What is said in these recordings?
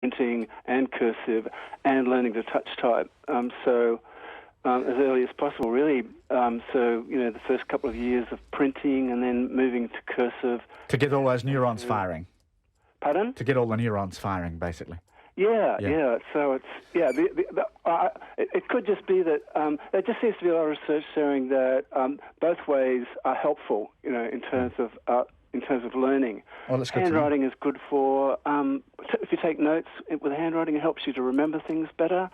printing and cursive and learning to touch type. As early as possible, really. The first couple of years of printing and then moving to cursive. To get all those neurons firing. Pardon? To get all the neurons firing, basically. Yeah. So it's it could just be that there just seems to be a lot of research showing that both ways are helpful. In terms of learning. Well, that's good. Handwriting is good for if you take notes with handwriting, it helps you to remember things better.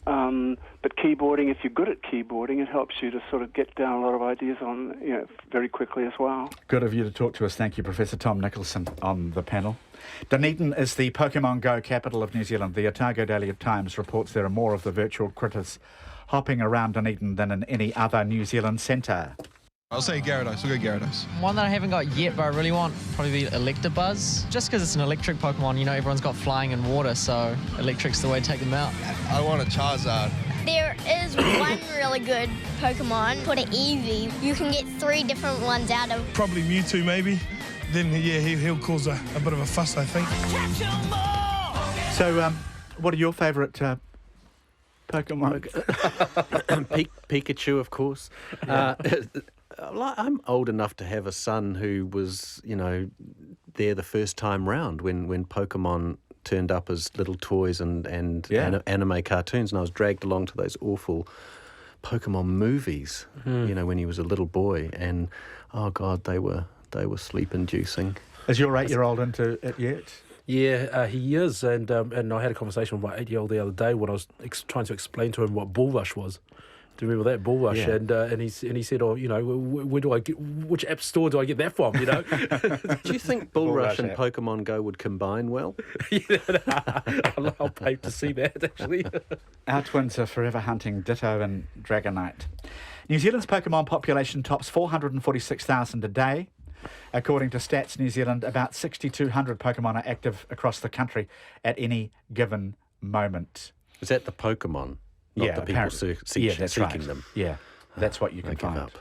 But keyboarding, if you're good at keyboarding, it helps you to sort of get down a lot of ideas very quickly as well. Good of you to talk to us. Thank you, Professor Tom Nicholson, on the panel. Dunedin is the Pokemon Go capital of New Zealand. The Otago Daily Times reports there are more of the virtual critters hopping around Dunedin than in any other New Zealand centre. I'll say Gyarados. We'll go Gyarados. One that I haven't got yet, but I really want, probably be Electabuzz. Just because it's an electric Pokemon, everyone's got flying and water, so electric's the way to take them out. I want a Charizard. There is one really good Pokemon called an Eevee. You can get 3 different ones out of. Probably Mewtwo, maybe. Then, he'll cause a bit of a fuss, I think. So, what are your favourite Pokemon? Pikachu, of course. Yeah. I'm old enough to have a son who was, there the first time round when Pokemon turned up as little toys and anime cartoons, and I was dragged along to those awful Pokemon movies, when he was a little boy, and oh God, they were sleep-inducing. Is your 8-year-old into it yet? Yeah, he is, and I had a conversation with my 8-year-old the other day when I was trying to explain to him what Bullrush was. Do you remember that, Bullrush? Yeah. And he said, where do I get? Which app store do I get that from? Do you think Bullrush and Pokemon Go would combine well? I'll pay to see that, actually. Our twins are forever hunting Ditto and Dragonite. New Zealand's Pokemon population tops 446,000 a day. According to Stats New Zealand, about 6,200 Pokemon are active across the country at any given moment. Is that the Pokemon? Not the people seeking them. Yeah, that's what you can find. Up.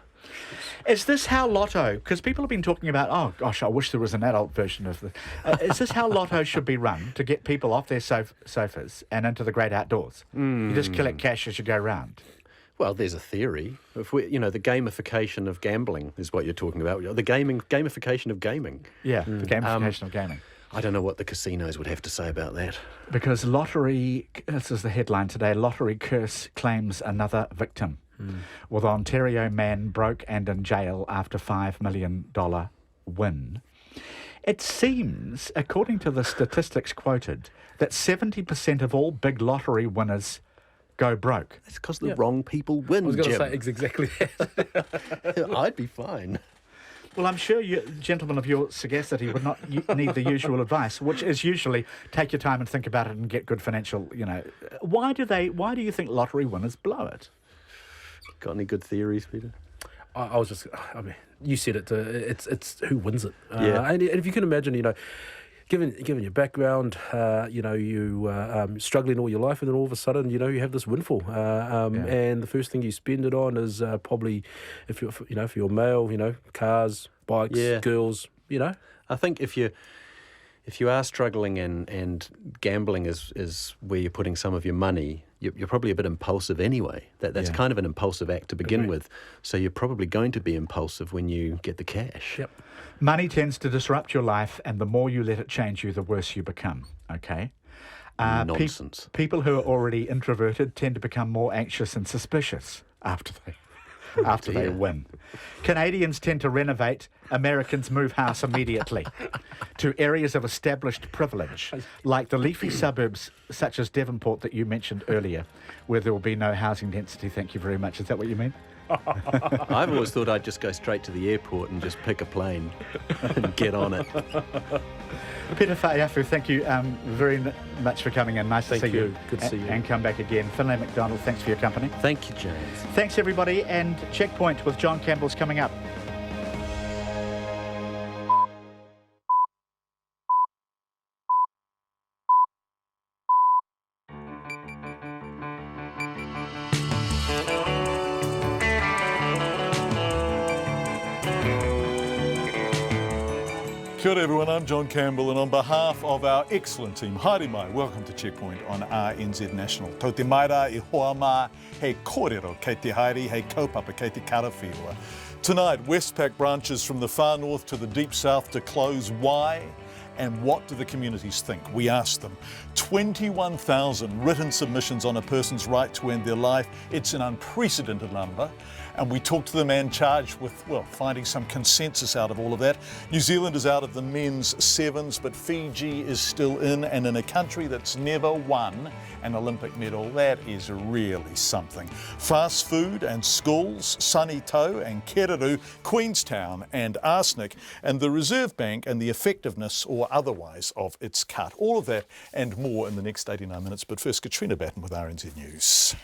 Is this how Lotto, because people have been talking about, oh gosh, I wish there was an adult version of this. Is this how Lotto should be run, to get people off their sofas and into the great outdoors? You just collect cash as you go round. Well, there's a theory. If the gamification of gambling is what you're talking about. The gamification of gaming. Yeah, the gamification of gaming. I don't know what the casinos would have to say about that. Because this is the headline today, lottery curse claims another victim. With Ontario man broke and in jail after $5 million win. It seems, according to the statistics quoted, that 70% of all big lottery winners go broke. That's because the wrong people win, I was going to Jim. say exactly that. I'd be fine. Well, I'm sure you, gentlemen of your sagacity, would not need the usual advice, which is usually take your time and think about it and get good financial, Why do you think lottery winners blow it? Got any good theories, Peter? You said it. It's who wins it. Yeah. And if you can imagine, given your background, you struggling all your life, and then all of a sudden, you have this windfall, and the first thing you spend it on is probably, if you're male, cars, bikes, girls, I think if you are struggling and gambling is where you're putting some of your money, you're probably a bit impulsive anyway. That's kind of an impulsive act to begin with. So you're probably going to be impulsive when you get the cash. Yep. Money tends to disrupt your life, and the more you let it change you, the worse you become, okay? Nonsense. People who are already introverted tend to become more anxious and suspicious after they win. Canadians tend to renovate. Americans move house immediately to areas of established privilege, like the leafy suburbs such as Devonport that you mentioned earlier, where there will be no housing density. Thank you very much. Is that what you mean? I've always thought I'd just go straight to the airport and just pick a plane and get on it. Peter Whaiafu, thank you very much for coming in. Nice to see you. Good to see you. And come back again. Finlay McDonald, thanks for your company. Thank you, James. Thanks, everybody. And Checkpoint with John Campbell's coming up. Kia ora everyone, I'm John Campbell, and on behalf of our excellent team, haere mai, welcome to Checkpoint on RNZ National. Tau te maira I hoa mā, hei kōrero kei te haere, hei kaupapa kei te karawhiua. Tonight, Westpac branches from the far north to the deep south to close. Why? And what do the communities think? We asked them. 21,000 written submissions on a person's right to end their life. It's an unprecedented number. And we talked to the man charged with, well, finding some consensus out of all of that. New Zealand is out of the men's sevens, but Fiji is still in, and in a country that's never won an Olympic medal. That is really something. Fast food and schools, Sunny Tau and Kereru, Queenstown and arsenic, and the Reserve Bank and the effectiveness or otherwise of its cut. All of that and more in the next 89 minutes. But first, Katrina Batten with RNZ News.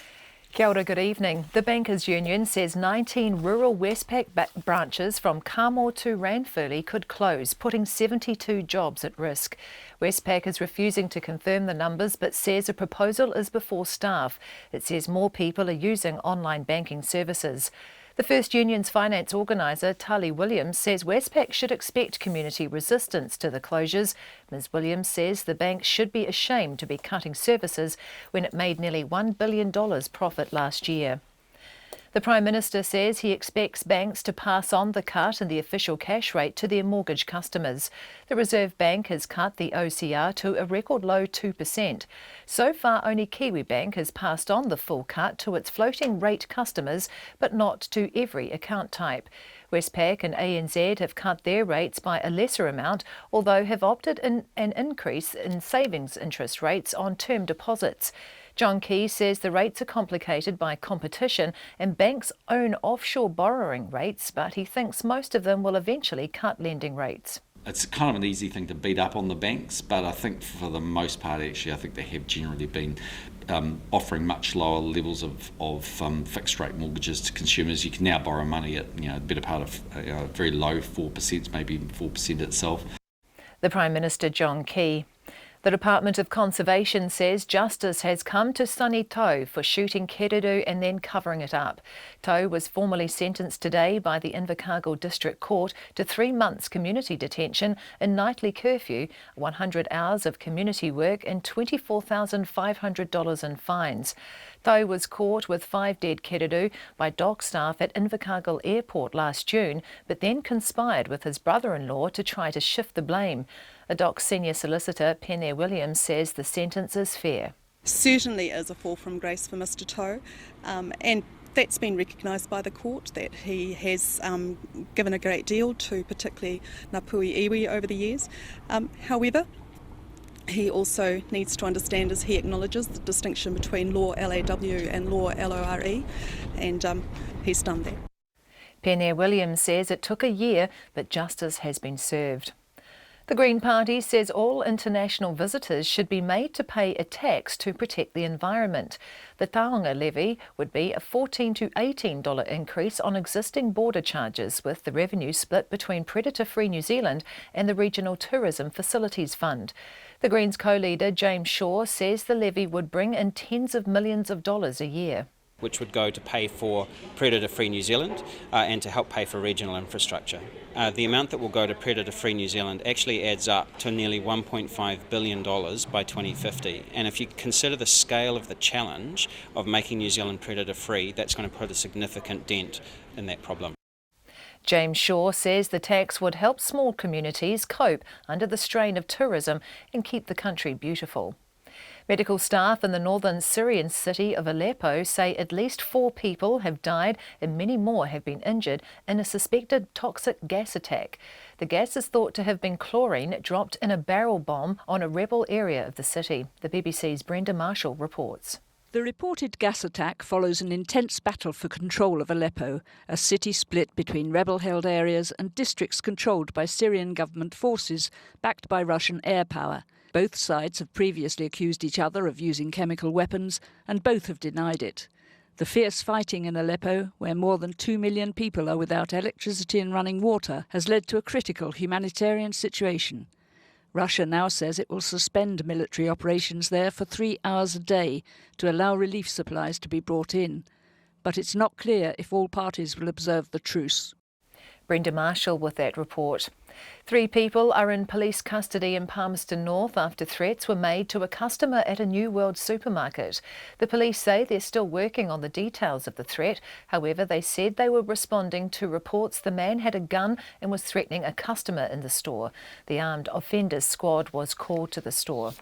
Kia ora, good evening. The Bankers Union says 19 rural Westpac branches from Kamo to Ranfurly could close, putting 72 jobs at risk. Westpac is refusing to confirm the numbers but says a proposal is before staff. It says more people are using online banking services. The First Union's finance organiser, Tali Williams, says Westpac should expect community resistance to the closures. Ms Williams says the bank should be ashamed to be cutting services when it made nearly $1 billion profit last year. The Prime Minister says he expects banks to pass on the cut in the official cash rate to their mortgage customers. The Reserve Bank has cut the OCR to a record low 2%. So far, only Kiwibank has passed on the full cut to its floating rate customers, but not to every account type. Westpac and ANZ have cut their rates by a lesser amount, although have opted in an increase in savings interest rates on term deposits. John Key says the rates are complicated by competition and banks own offshore borrowing rates, but he thinks most of them will eventually cut lending rates. It's kind of an easy thing to beat up on the banks, but I think for the most part, actually, I think they have generally been offering much lower levels of fixed rate mortgages to consumers. You can now borrow money at the better part of very low 4%, maybe even 4% itself. The Prime Minister, John Key. The Department of Conservation says justice has come to Sunny Tau for shooting Kereru and then covering it up. Tau was formally sentenced today by the Invercargill District Court to 3 months community detention, a nightly curfew, 100 hours of community work and $24,500 in fines. Tau was caught with 5 dead Kereru by dock staff at Invercargill Airport last June, but then conspired with his brother-in-law to try to shift the blame. A dock senior solicitor, Pene Williams, says the sentence is fair. Certainly is a fall from grace for Mr Tau, and that's been recognised by the court, that he has given a great deal to particularly Ngāpuhi iwi over the years. However, he also needs to understand, as he acknowledges, the distinction between law LAW and law LORE, and he's done that. Pene Williams says it took a year, but justice has been served. The Green Party says all international visitors should be made to pay a tax to protect the environment. The Taonga levy would be a $14 to $18 increase on existing border charges, with the revenue split between Predator-Free New Zealand and the Regional Tourism Facilities Fund. The Greens co-leader James Shaw says the levy would bring in tens of millions of dollars a year, which would go to pay for Predator-Free New Zealand and to help pay for regional infrastructure. The amount that will go to Predator-Free New Zealand actually adds up to nearly $1.5 billion by 2050. And if you consider the scale of the challenge of making New Zealand predator-free, that's going to put a significant dent in that problem. James Shaw says the tax would help small communities cope under the strain of tourism and keep the country beautiful. Medical staff in the northern Syrian city of Aleppo say at least 4 people have died and many more have been injured in a suspected toxic gas attack. The gas is thought to have been chlorine dropped in a barrel bomb on a rebel area of the city. The BBC's Brenda Marshall reports. The reported gas attack follows an intense battle for control of Aleppo, a city split between rebel-held areas and districts controlled by Syrian government forces backed by Russian air power. Both sides have previously accused each other of using chemical weapons, and both have denied it. The fierce fighting in Aleppo, where more than 2 million people are without electricity and running water, has led to a critical humanitarian situation. Russia now says it will suspend military operations there for 3 hours a day to allow relief supplies to be brought in. But it's not clear if all parties will observe the truce. Brenda Marshall with that report. 3 people are in police custody in Palmerston North after threats were made to a customer at a New World supermarket. The police say they're still working on the details of the threat. However, they said they were responding to reports the man had a gun and was threatening a customer in the store. The armed offenders squad was called to the store.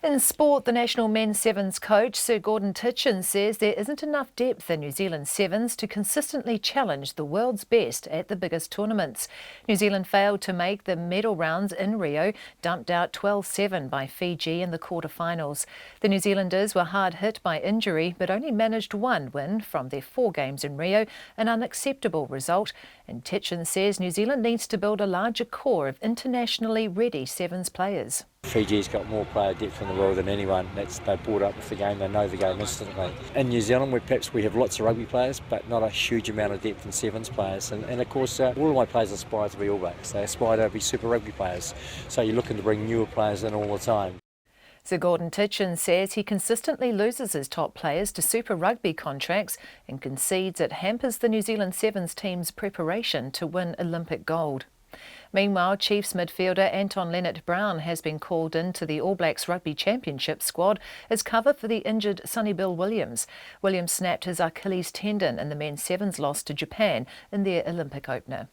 In sport, the national men's sevens coach Sir Gordon Titchin says there isn't enough depth in New Zealand sevens to consistently challenge the world's best at the biggest tournaments. New Zealand failed to make the medal rounds in Rio, dumped out 12-7 by Fiji in the quarterfinals. The New Zealanders were hard hit by injury but only managed 1 win from their 4 games in Rio, an unacceptable result. And Titchin says New Zealand needs to build a larger core of internationally ready sevens players. Fiji's got more player depth in the world than anyone. They're brought up with the game, they know the game instantly. In New Zealand, we have lots of rugby players, but not a huge amount of depth in sevens players. And of course, all of my players aspire to be All Blacks. They aspire to be Super Rugby players. So you're looking to bring newer players in all the time. Sir Gordon Titchin says he consistently loses his top players to Super Rugby contracts and concedes it hampers the New Zealand Sevens team's preparation to win Olympic gold. Meanwhile, Chiefs midfielder Anton Leonard-Brown has been called into the All Blacks Rugby Championship squad as cover for the injured Sonny Bill Williams. Williams snapped his Achilles tendon in the men's sevens loss to Japan in their Olympic opener.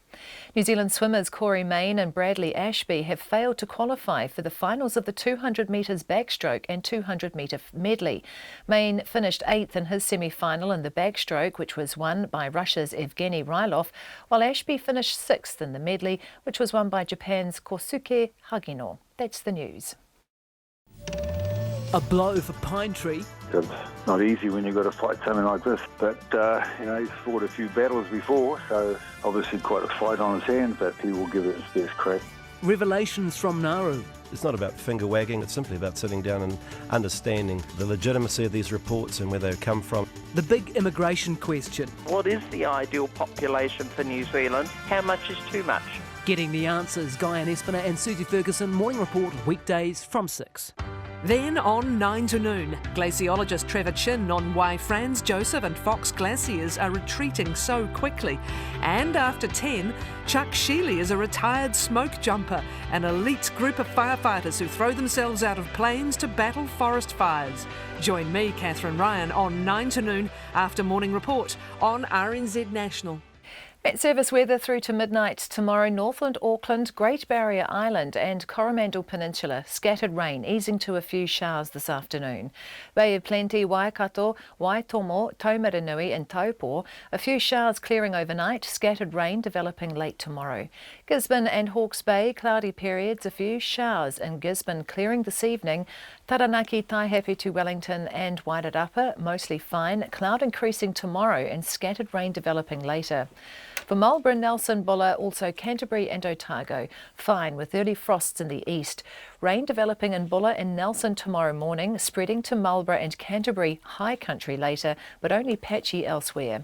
New Zealand swimmers Corey Main and Bradley Ashby have failed to qualify for the finals of the 200 metres backstroke and 200 metre medley. Main finished 8th in his semi-final in the backstroke, which was won by Russia's Evgeny Rylov, while Ashby finished 6th in the medley, which was won by Japan's Kosuke Hagino. That's the news. A blow for Pine Tree. It's not easy when you've got to fight something like this, but he's fought a few battles before, so obviously quite a fight on his hands, but he will give it his best crack. Revelations from Nauru. It's not about finger wagging, it's simply about sitting down and understanding the legitimacy of these reports and where they come from. The big immigration question. What is the ideal population for New Zealand? How much is too much? Getting the answers. Guy Espiner and Susie Ferguson, Morning Report, weekdays from 6. Then on 9 to noon, glaciologist Trevor Chin on why Franz Josef and Fox glaciers are retreating so quickly. And after 10, Chuck Shealy is a retired smoke jumper, an elite group of firefighters who throw themselves out of planes to battle forest fires. Join me, Catherine Ryan, on 9 to noon after Morning Report on RNZ National. Met service weather through to midnight tomorrow. Northland, Auckland, Great Barrier Island and Coromandel Peninsula. Scattered rain easing to a few showers this afternoon. Bay of Plenty, Waikato, Waitomo, Taumaranui and Taupo. A few showers clearing overnight. Scattered rain developing late tomorrow. Gisborne and Hawke's Bay, cloudy periods. A few showers in Gisborne clearing this evening. Taranaki, Taihape to Wellington and Wairarapa, mostly fine. Cloud increasing tomorrow and scattered rain developing later. For Marlborough, Nelson, Buller, also Canterbury and Otago, fine with early frosts in the east. Rain developing in Buller and Nelson tomorrow morning, spreading to Marlborough and Canterbury high country later, but only patchy elsewhere.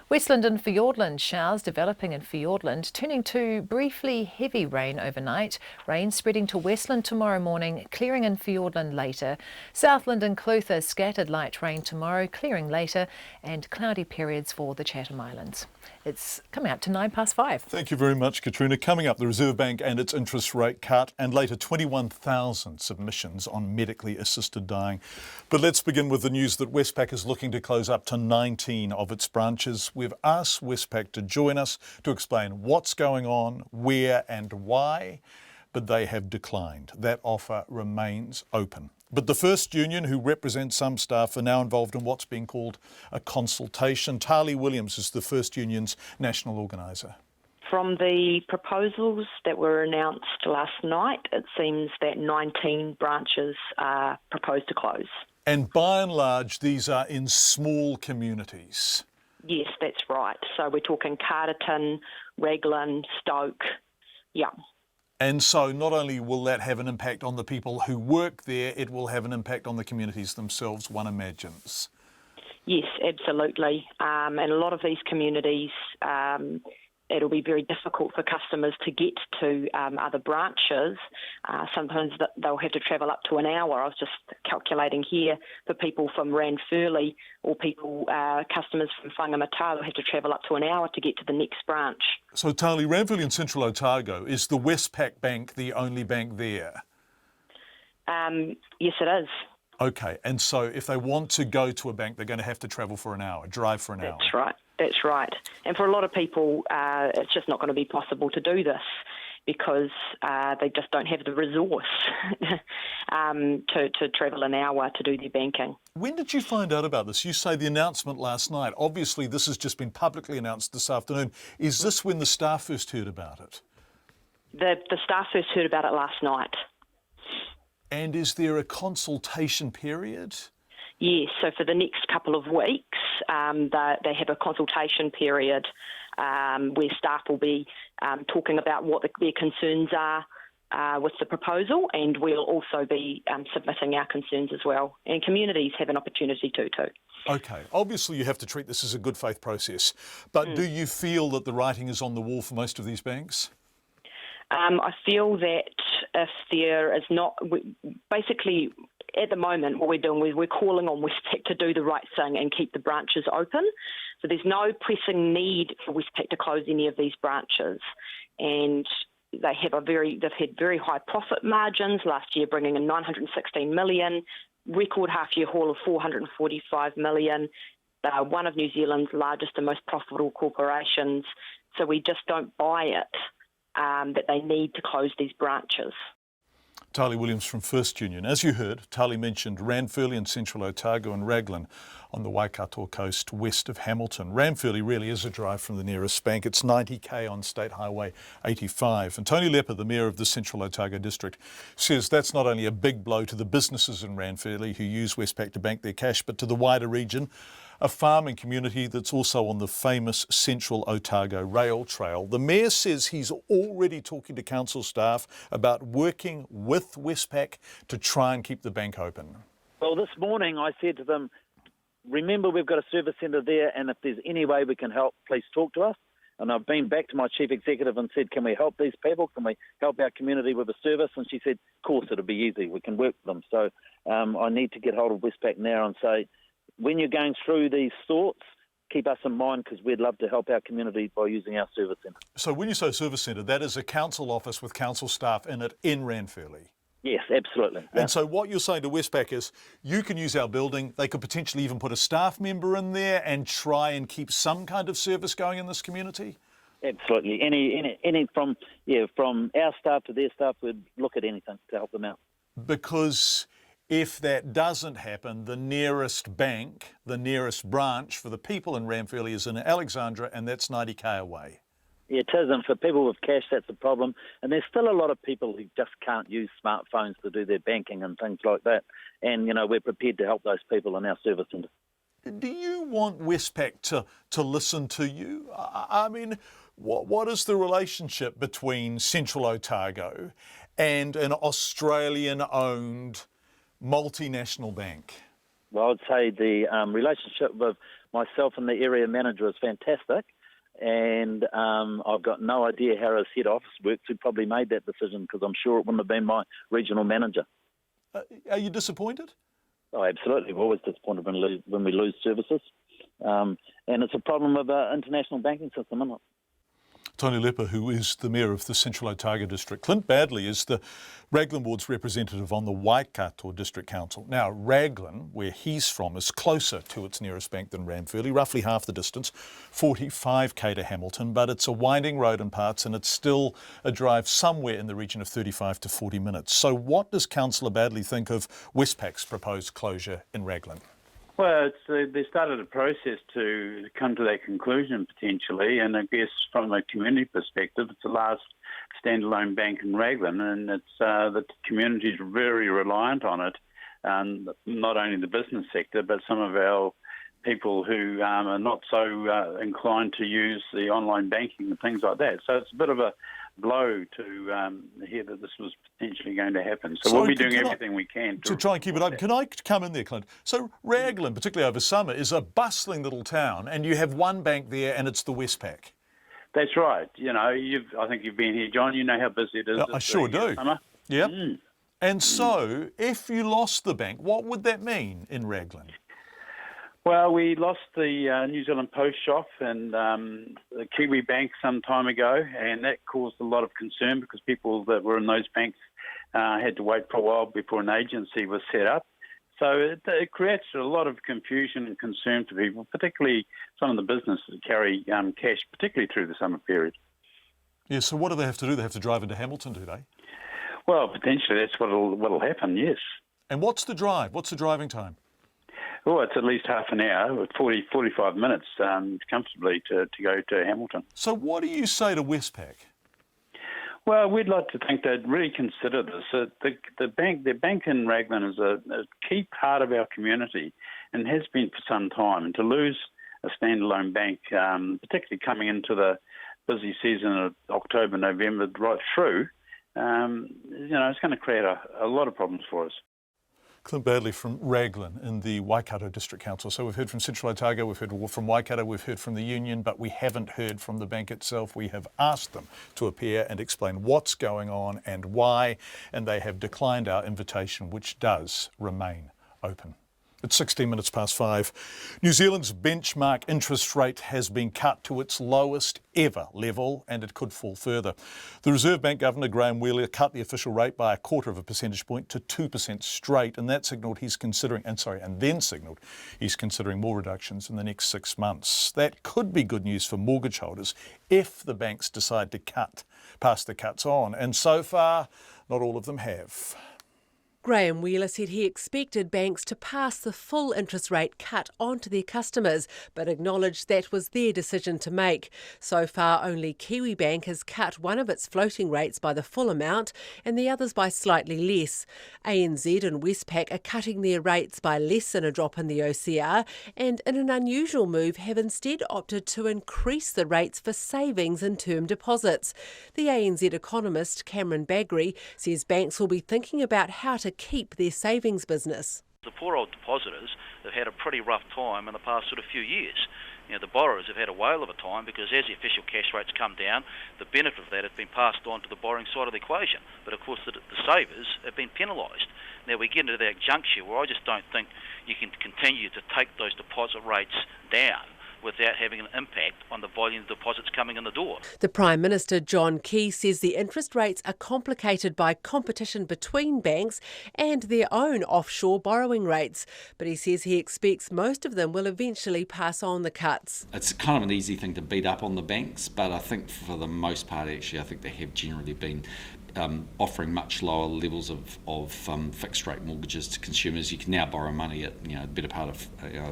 Westland and Fiordland, showers developing in Fiordland, turning to briefly heavy rain overnight. Rain spreading to Westland tomorrow morning, clearing in Fiordland later. Southland and Clutha, scattered light rain tomorrow, clearing later, and cloudy periods for the Chatham Islands. It's coming up to 5:09. Thank you very much, Katrina. Coming up, the Reserve Bank and its interest rate cut, and later 21,000 submissions on medically assisted dying. But let's begin with the news that Westpac is looking to close up to 19 of its branches. We've asked Westpac to join us to explain what's going on, where and why, but they have declined. That offer remains open. But the First Union, who represents some staff, are now involved in what's being called a consultation. Tali Williams is the First Union's national organiser. From the proposals that were announced last night, it seems that 19 branches are proposed to close. And by and large, these are in small communities. Yes, that's right. So we're talking Carterton, Raglan, Stoke, yeah. And so not only will that have an impact on the people who work there, it will have an impact on the communities themselves, one imagines. Yes, absolutely. And a lot of these communities it'll be very difficult for customers to get to other branches. Sometimes they'll have to travel up to an hour. I was just calculating here for people from Ranfurly or customers from Whangamata will have to travel up to an hour to get to the next branch. So, Tali, Ranfurly and Central Otago, is the Westpac Bank the only bank there? Yes, it is. Okay, and so if they want to go to a bank, they're going to have to travel for an hour, drive for an hour. That's right. And for a lot of people, it's just not going to be possible to do this because they just don't have the resource to travel an hour to do their banking. When did you find out about this? You say the announcement last night. Obviously, this has just been publicly announced this afternoon. Is this when the staff first heard about it? The staff first heard about it last night. And is there a consultation period? Yes, so for the next couple of weeks, they have a consultation period where staff will be talking about what their concerns are with the proposal, and we'll also be submitting our concerns as well. And communities have an opportunity to too. Okay, obviously you have to treat this as a good faith process, but do you feel that the writing is on the wall for most of these banks? I feel that if there is not, basically at the moment what we're doing is we're calling on Westpac to do the right thing and keep the branches open. So there's no pressing need for Westpac to close any of these branches. And they've had very high profit margins last year, bringing in 916 million, record half-year haul of 445 million. They're one of New Zealand's largest and most profitable corporations. So we just don't buy it that they need to close these branches. Tali Williams from First Union. As you heard, Tali mentioned Ranfurly and Central Otago and Raglan on the Waikato coast west of Hamilton. Ranfurly really is a drive from the nearest bank. It's 90k on State Highway 85. And Tony Lepper, the Mayor of the Central Otago District, says that's not only a big blow to the businesses in Ranfurly who use Westpac to bank their cash, but to the wider region, a farming community that's also on the famous Central Otago Rail Trail. The Mayor says he's already talking to council staff about working with Westpac to try and keep the bank open. Well, this morning I said to them, remember we've got a service centre there, and if there's any way we can help, please talk to us. And I've been back to my chief executive and said, can we help these people? Can we help our community with a service? And she said, of course, it'll be easy. We can work with them. So I need to get hold of Westpac now and say, when you're going through these thoughts, keep us in mind because we'd love to help our community by using our service centre. So when you say service centre, that is a council office with council staff in it in Ranfurly? Yes, absolutely. And so what you're saying to Westpac is you can use our building, they could potentially even put a staff member in there and try and keep some kind of service going in this community? Absolutely. Any from our staff to their staff, we'd look at anything to help them out. Because if that doesn't happen, the nearest bank, the nearest branch for the people in Ranfurly is in Alexandra, and that's 90k away. Yeah, it is, and for people with cash, that's a problem. And there's still a lot of people who just can't use smartphones to do their banking and things like that. And, we're prepared to help those people in our service centre. Do you want Westpac to listen to you? I mean, what is the relationship between Central Otago and an Australian-owned multinational bank? Well, I'd say the relationship with myself and the area manager is fantastic. And I've got no idea how his head office works. Who probably made that decision because I'm sure it wouldn't have been my regional manager. Are you disappointed? Oh, absolutely. We're always disappointed when we lose services. And it's a problem of our international banking system, isn't it? Tony Lepper, who is the Mayor of the Central Otago District. Clint Badley is the Raglan Ward's representative on the Waikato District Council. Now, Raglan, where he's from, is closer to its nearest bank than Ranfurly, roughly half the distance, 45k to Hamilton, but it's a winding road in parts and it's still a drive somewhere in the region of 35 to 40 minutes. So what does Councillor Badley think of Westpac's proposed closure in Raglan? Well, they started a process to come to that conclusion potentially, and I guess from a community perspective, it's the last standalone bank in Raglan, and it's the community is very reliant on it, not only the business sector, but some of our people who are not so inclined to use the online banking and things like that. So it's a bit of a blow to hear that this was potentially going to happen. So we'll be doing everything we can to try and keep it open. Can I come in there, Clint? So Raglan, particularly over summer, is a bustling little town, and you have one bank there, and it's the Westpac. That's right. I think you've been here, John. You know how busy it is. I sure do. Summer. Yeah. And so, if you lost the bank, what would that mean in Raglan? Well, we lost the New Zealand Post shop and the Kiwi Bank some time ago, and that caused a lot of concern because people that were in those banks had to wait for a while before an agency was set up. So it creates a lot of confusion and concern to people, particularly some of the businesses that carry cash, particularly through the summer period. Yeah, so what do they have to do? They have to drive into Hamilton, do they? Well, potentially that's what'll happen, yes. And what's the drive? What's the driving time? Oh, it's at least half an hour, 45 minutes comfortably to go to Hamilton. So what do you say to Westpac? Well, we'd like to think they'd really consider this. The bank in Raglan is a key part of our community and has been for some time. And to lose a standalone bank, particularly coming into the busy season of October, November, right through, it's going to create a lot of problems for us. Clint Badley from Raglan in the Waikato District Council. So we've heard from Central Otago, we've heard from Waikato, we've heard from the union, but we haven't heard from the bank itself. We have asked them to appear and explain what's going on and why, and they have declined our invitation, which does remain open. It's 16 minutes past 5. New Zealand's benchmark interest rate has been cut to its lowest ever level, and it could fall further. The Reserve Bank Governor Graham Wheeler cut the official rate by 0.25 percentage point to 2% straight, and that signalled he's considering, he's considering more reductions in the next 6 months. That could be good news for mortgage holders if the banks decide to pass the cuts on, and so far, not all of them have. Graham Wheeler said he expected banks to pass the full interest rate cut on to their customers, but acknowledged that was their decision to make. So far, only Kiwibank has cut one of its floating rates by the full amount and the others by slightly less. ANZ and Westpac are cutting their rates by less than a drop in the OCR and, in an unusual move, have instead opted to increase the rates for savings and term deposits. The ANZ economist Cameron Bagri says banks will be thinking about how to keep their savings business. The poor old depositors have had a pretty rough time in the past few years. The borrowers have had a whale of a time because as the official cash rates come down, the benefit of that has been passed on to the borrowing side of the equation. But of course the savers have been penalised. Now we get into that juncture where I just don't think you can continue to take those deposit rates down without having an impact on the volume of deposits coming in the door. The Prime Minister, John Campbell, says the interest rates are complicated by competition between banks and their own offshore borrowing rates. But he says he expects most of them will eventually pass on the cuts. It's kind of an easy thing to beat up on the banks, but I think for the most part, actually, I think they have generally been offering much lower levels of fixed rate mortgages to consumers. You can now borrow money at the better part of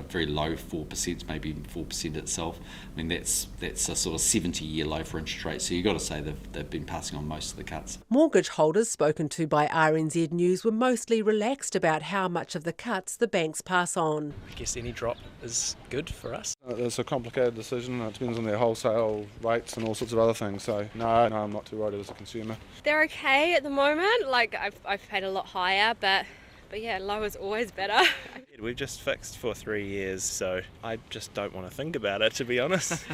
very low 4%, maybe even 4% itself. I mean that's a sort of 70-year low for interest rates. So you've got to say they've been passing on most of the cuts. Mortgage holders spoken to by RNZ News were mostly relaxed about how much of the cuts the banks pass on. I guess any drop is good for us. It's a complicated decision. It depends on their wholesale rates and all sorts of other things. So no, I'm not too worried as a consumer. They're okay at the moment. Like I've paid a lot higher, but yeah, low is always better. We've just fixed for 3 years, so I just don't want to think about it, to be honest.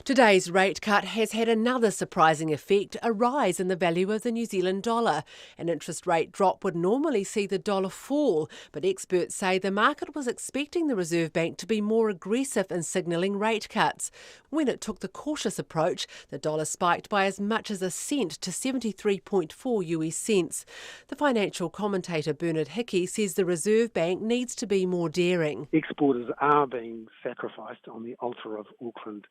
Today's rate cut has had another surprising effect, a rise in the value of the New Zealand dollar. An interest rate drop would normally see the dollar fall, but experts say the market was expecting the Reserve Bank to be more aggressive in signalling rate cuts. When it took the cautious approach, the dollar spiked by as much as a cent to 73.4 US cents. The financial commentator Bernard Hickey says the Reserve Bank needs to be more daring. Exporters are being sacrificed on the altar of Auckland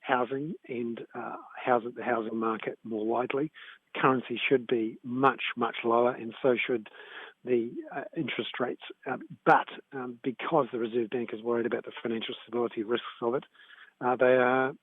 housing and the housing market more widely. Currency should be much, much lower, and so should the interest rates. But because the Reserve Bank is worried about the financial stability risks of it, they are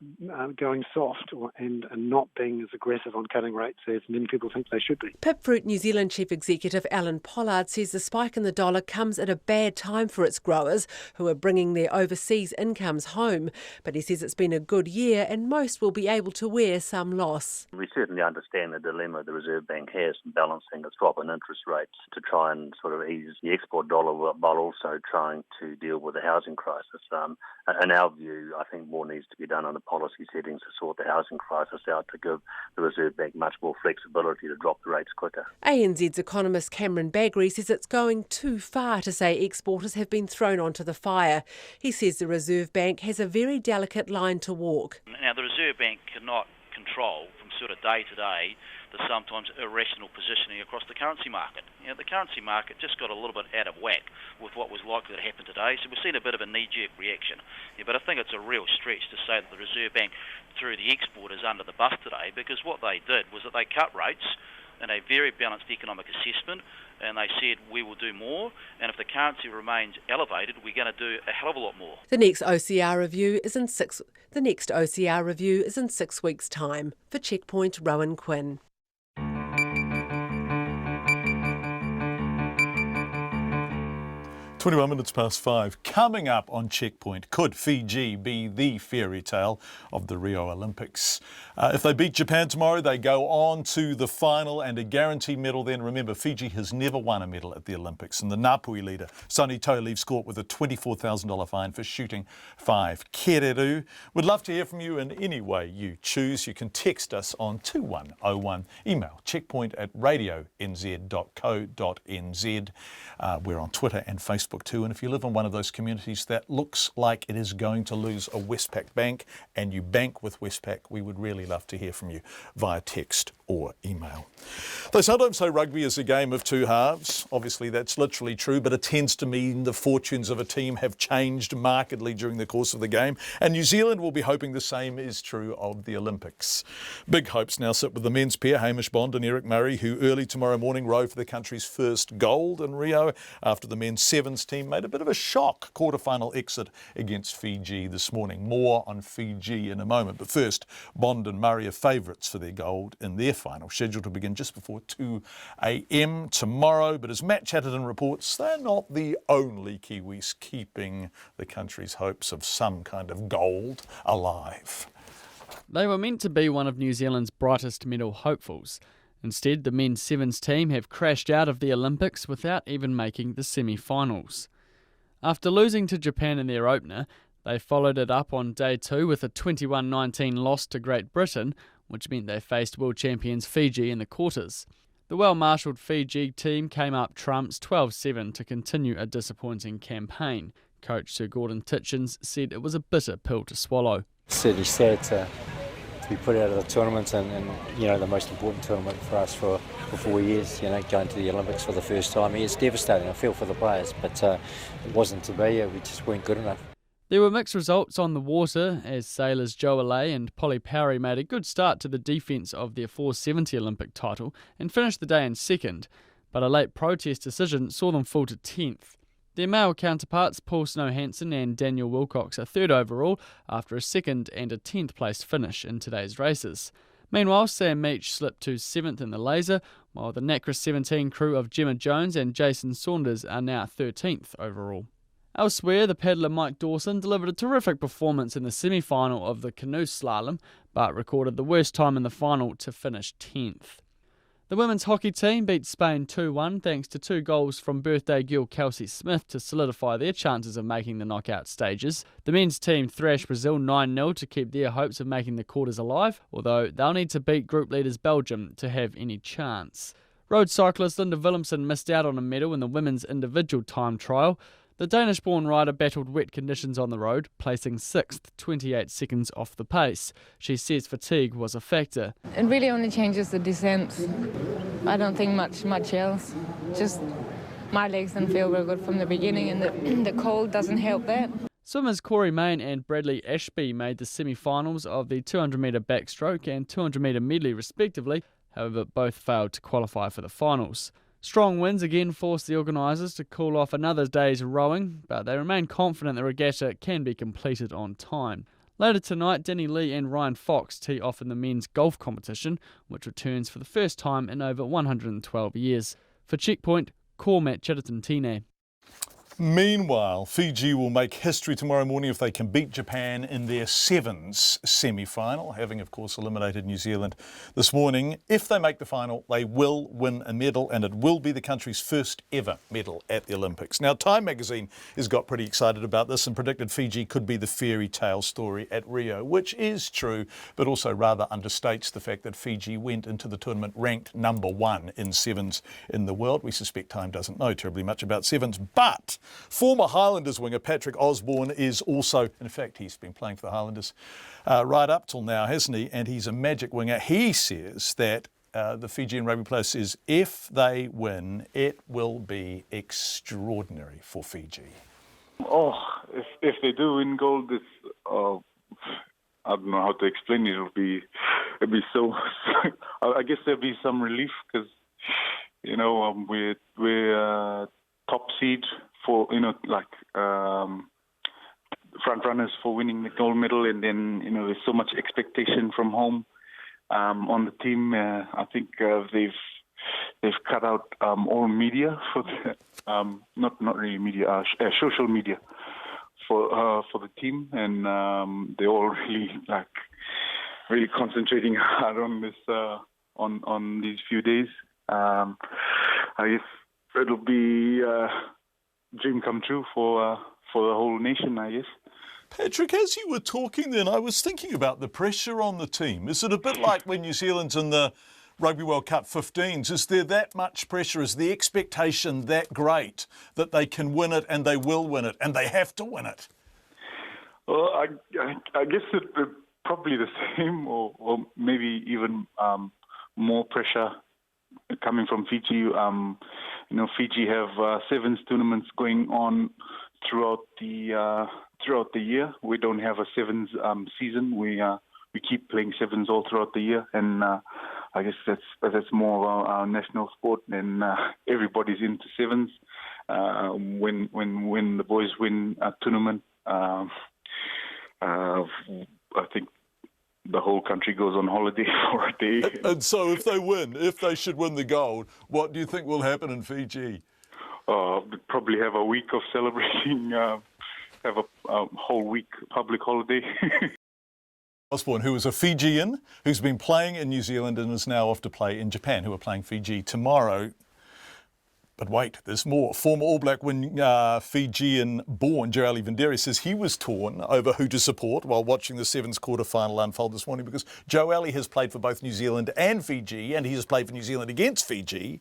going soft and not being as aggressive on cutting rates as many people think they should be. Pipfruit New Zealand Chief Executive Alan Pollard says the spike in the dollar comes at a bad time for its growers who are bringing their overseas incomes home. But he says it's been a good year and most will be able to wear some loss. We certainly understand the dilemma the Reserve Bank has in balancing its drop in interest rates to try and sort of ease the export dollar while also trying to deal with the housing crisis. In our view, I think more needs to be done on the policy settings to sort the housing crisis out, to give the Reserve Bank much more flexibility to drop the rates quicker. ANZ's economist Cameron Baggery says it's going too far to say exporters have been thrown onto the fire. He says the Reserve Bank has a very delicate line to walk. Now, the Reserve Bank cannot control from sort of day to day the sometimes irrational positioning across the currency market. The currency market just got a little bit out of whack with what was likely to happen today, so we've seen a bit of a knee-jerk reaction. But I think it's a real stretch to say that the Reserve Bank threw the exporters under the bus today, because what they did was that they cut rates in a very balanced economic assessment, and they said we will do more, and if the currency remains elevated, we're going to do a hell of a lot more. The next OCR review is in 6 weeks' time. For Checkpoint, Rowan Quinn. 21 minutes past 5. Coming up on Checkpoint, could Fiji be the fairy tale of the Rio Olympics? If they beat Japan tomorrow, they go on to the final and a guaranteed medal then. Remember, Fiji has never won a medal at the Olympics, and the Ngāpuhi leader, Sonny Toe, leaves court with a $24,000 fine for shooting 5 kereru. We'd love to hear from you in any way you choose. You can text us on 2101, email checkpoint@radionz.co.nz. We're on Twitter and Facebook too, and if you live in one of those communities that looks like it is going to lose a Westpac bank and you bank with Westpac, we would really love to hear from you via text or email. They sometimes say rugby is a game of two halves. Obviously that's literally true, but it tends to mean the fortunes of a team have changed markedly during the course of the game, and New Zealand will be hoping the same is true of the Olympics. Big hopes now sit with the men's pair, Hamish Bond and Eric Murray, who early tomorrow morning rode for the country's first gold in Rio after the men's sevens team made a bit of a shock quarter-final exit against Fiji this morning. More on Fiji in a moment, but first, Bond and Murray are favourites for their gold in their final, scheduled to begin just before 2 a.m. tomorrow. But as Matt Chatterton reports, they're not the only Kiwis keeping the country's hopes of some kind of gold alive. They were meant to be one of New Zealand's brightest medal hopefuls. Instead, the men's sevens team have crashed out of the Olympics without even making the semi-finals. After losing to Japan in their opener, they followed it up on day 2 with a 21-19 loss to Great Britain, which meant they faced world champions Fiji in the quarters. The well-marshalled Fiji team came up trumps 12-7 to continue a disappointing campaign. Coach Sir Gordon Titchens said it was a bitter pill to swallow. Certainly sad to be put out of the tournament and the most important tournament for us for 4 years, going to the Olympics for the first time. It's devastating. I feel for the players, but it wasn't to be. We just weren't good enough. There were mixed results on the water as sailors Joe Alay and Polly Powery made a good start to the defence of their 470 Olympic title and finished the day in second, but a late protest decision saw them fall to 10th. Their male counterparts Paul Snow-Hansen and Daniel Wilcox are third overall after a second and a 10th place finish in today's races. Meanwhile, Sam Meach slipped to 7th in the laser, while the NACRA 17 crew of Gemma Jones and Jason Saunders are now 13th overall. Elsewhere, the paddler Mike Dawson delivered a terrific performance in the semi-final of the canoe slalom, but recorded the worst time in the final to finish 10th. The women's hockey team beat Spain 2-1 thanks to 2 goals from birthday girl Kelsey Smith to solidify their chances of making the knockout stages. The men's team thrashed Brazil 9-0 to keep their hopes of making the quarters alive, although they'll need to beat group leaders Belgium to have any chance. Road cyclist Linda Willemsen missed out on a medal in the women's individual time trial. The Danish-born rider battled wet conditions on the road, placing 6th, 28 seconds off the pace. She says fatigue was a factor. It really only changes the descent. I don't think much else. Just my legs didn't feel very good from the beginning, and the cold doesn't help that. Swimmers Corey Main and Bradley Ashby made the semi-finals of the 200-metre backstroke and 200-metre medley respectively, however both failed to qualify for the finals. Strong winds again forced the organisers to call off another day's rowing, but they remain confident the regatta can be completed on time. Later tonight, Danny Lee and Ryan Fox tee off in the men's golf competition, which returns for the first time in over 112 years. For Checkpoint, Matt Chatterton Tine. Meanwhile, Fiji will make history tomorrow morning if they can beat Japan in their sevens semi-final, having of course eliminated New Zealand this morning. If they make the final, they will win a medal, and it will be the country's first ever medal at the Olympics. Now, Time magazine has got pretty excited about this and predicted Fiji could be the fairy tale story at Rio, which is true, but also rather understates the fact that Fiji went into the tournament ranked number 1 in sevens in the world. We suspect Time doesn't know terribly much about sevens, but former Highlanders winger Patrick Osborne is also, in fact, he's been playing for the Highlanders right up till now, hasn't he? And he's a magic winger. He says that the Fijian rugby player says if they win, it will be extraordinary for Fiji. Oh, if they do win gold, it's I don't know how to explain it. It'll be so. I guess there'll be some relief because we're top seed for front runners for winning the gold medal, and then there's so much expectation from home on the team. I think they've cut out all media for the not really media, social media for the team, and they're all really concentrating hard on this on these few days. I guess it'll be a dream come true for the whole nation, I guess. Patrick, as you were talking then, I was thinking about the pressure on the team. Is it a bit like when New Zealand's in the Rugby World Cup 15s? Is there that much pressure? Is the expectation that great that they can win it and they will win it and they have to win it? Well, I guess it's probably the same or maybe even more pressure coming from Fiji. Fiji have sevens tournaments going on throughout the year. We don't have a sevens season. We keep playing sevens all throughout the year, and I guess that's more of our national sport. And everybody's into sevens. When the boys win a tournament, I think the whole country goes on holiday for a day. And so if they should win the gold, what do you think will happen in Fiji? Probably have a week of celebrating, have a whole week public holiday. Osborne, who is a Fijian, who's been playing in New Zealand and is now off to play in Japan, who are playing Fiji tomorrow. But wait, there's more. Former All Black Fijian-born Joe Vinderi says he was torn over who to support while watching the sevens quarter-final unfold this morning because Joe Ali has played for both New Zealand and Fiji, and he has played for New Zealand against Fiji,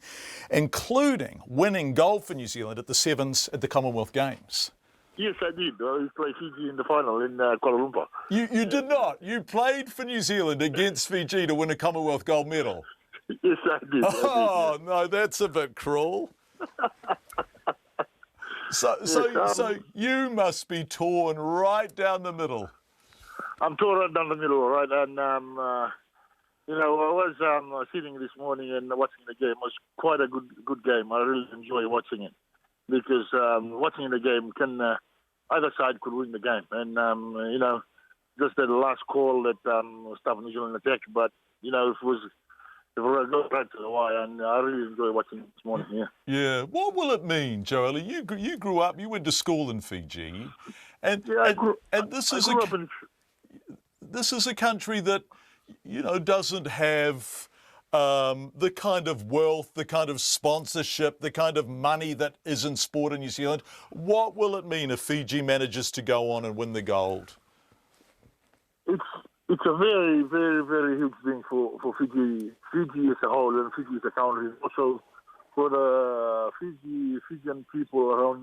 including winning gold for New Zealand at the sevens at the Commonwealth Games. Yes, I did. I played Fiji in the final in Kuala Lumpur. You did not. You played for New Zealand against Fiji to win a Commonwealth gold medal. Yes, I did. Oh, no, that's a bit cruel. So you must be torn right down the middle. I'm torn right down the middle, right? And, I was sitting this morning and watching the game. It was quite a good game. I really enjoy watching it because watching the game either side could win the game. And, just that last call that stopped New Zealand attack. But, if it goes back to the wire, and I really enjoy watching it this morning. Yeah. What will it mean, Joelle? You grew up. You went to school in Fiji, and this is a country that doesn't have the kind of wealth, the kind of sponsorship, the kind of money that is in sport in New Zealand. What will it mean if Fiji manages to go on and win the gold? It's a very, very, very huge thing for Fiji as a whole, and Fiji as a country, also for the Fijian people around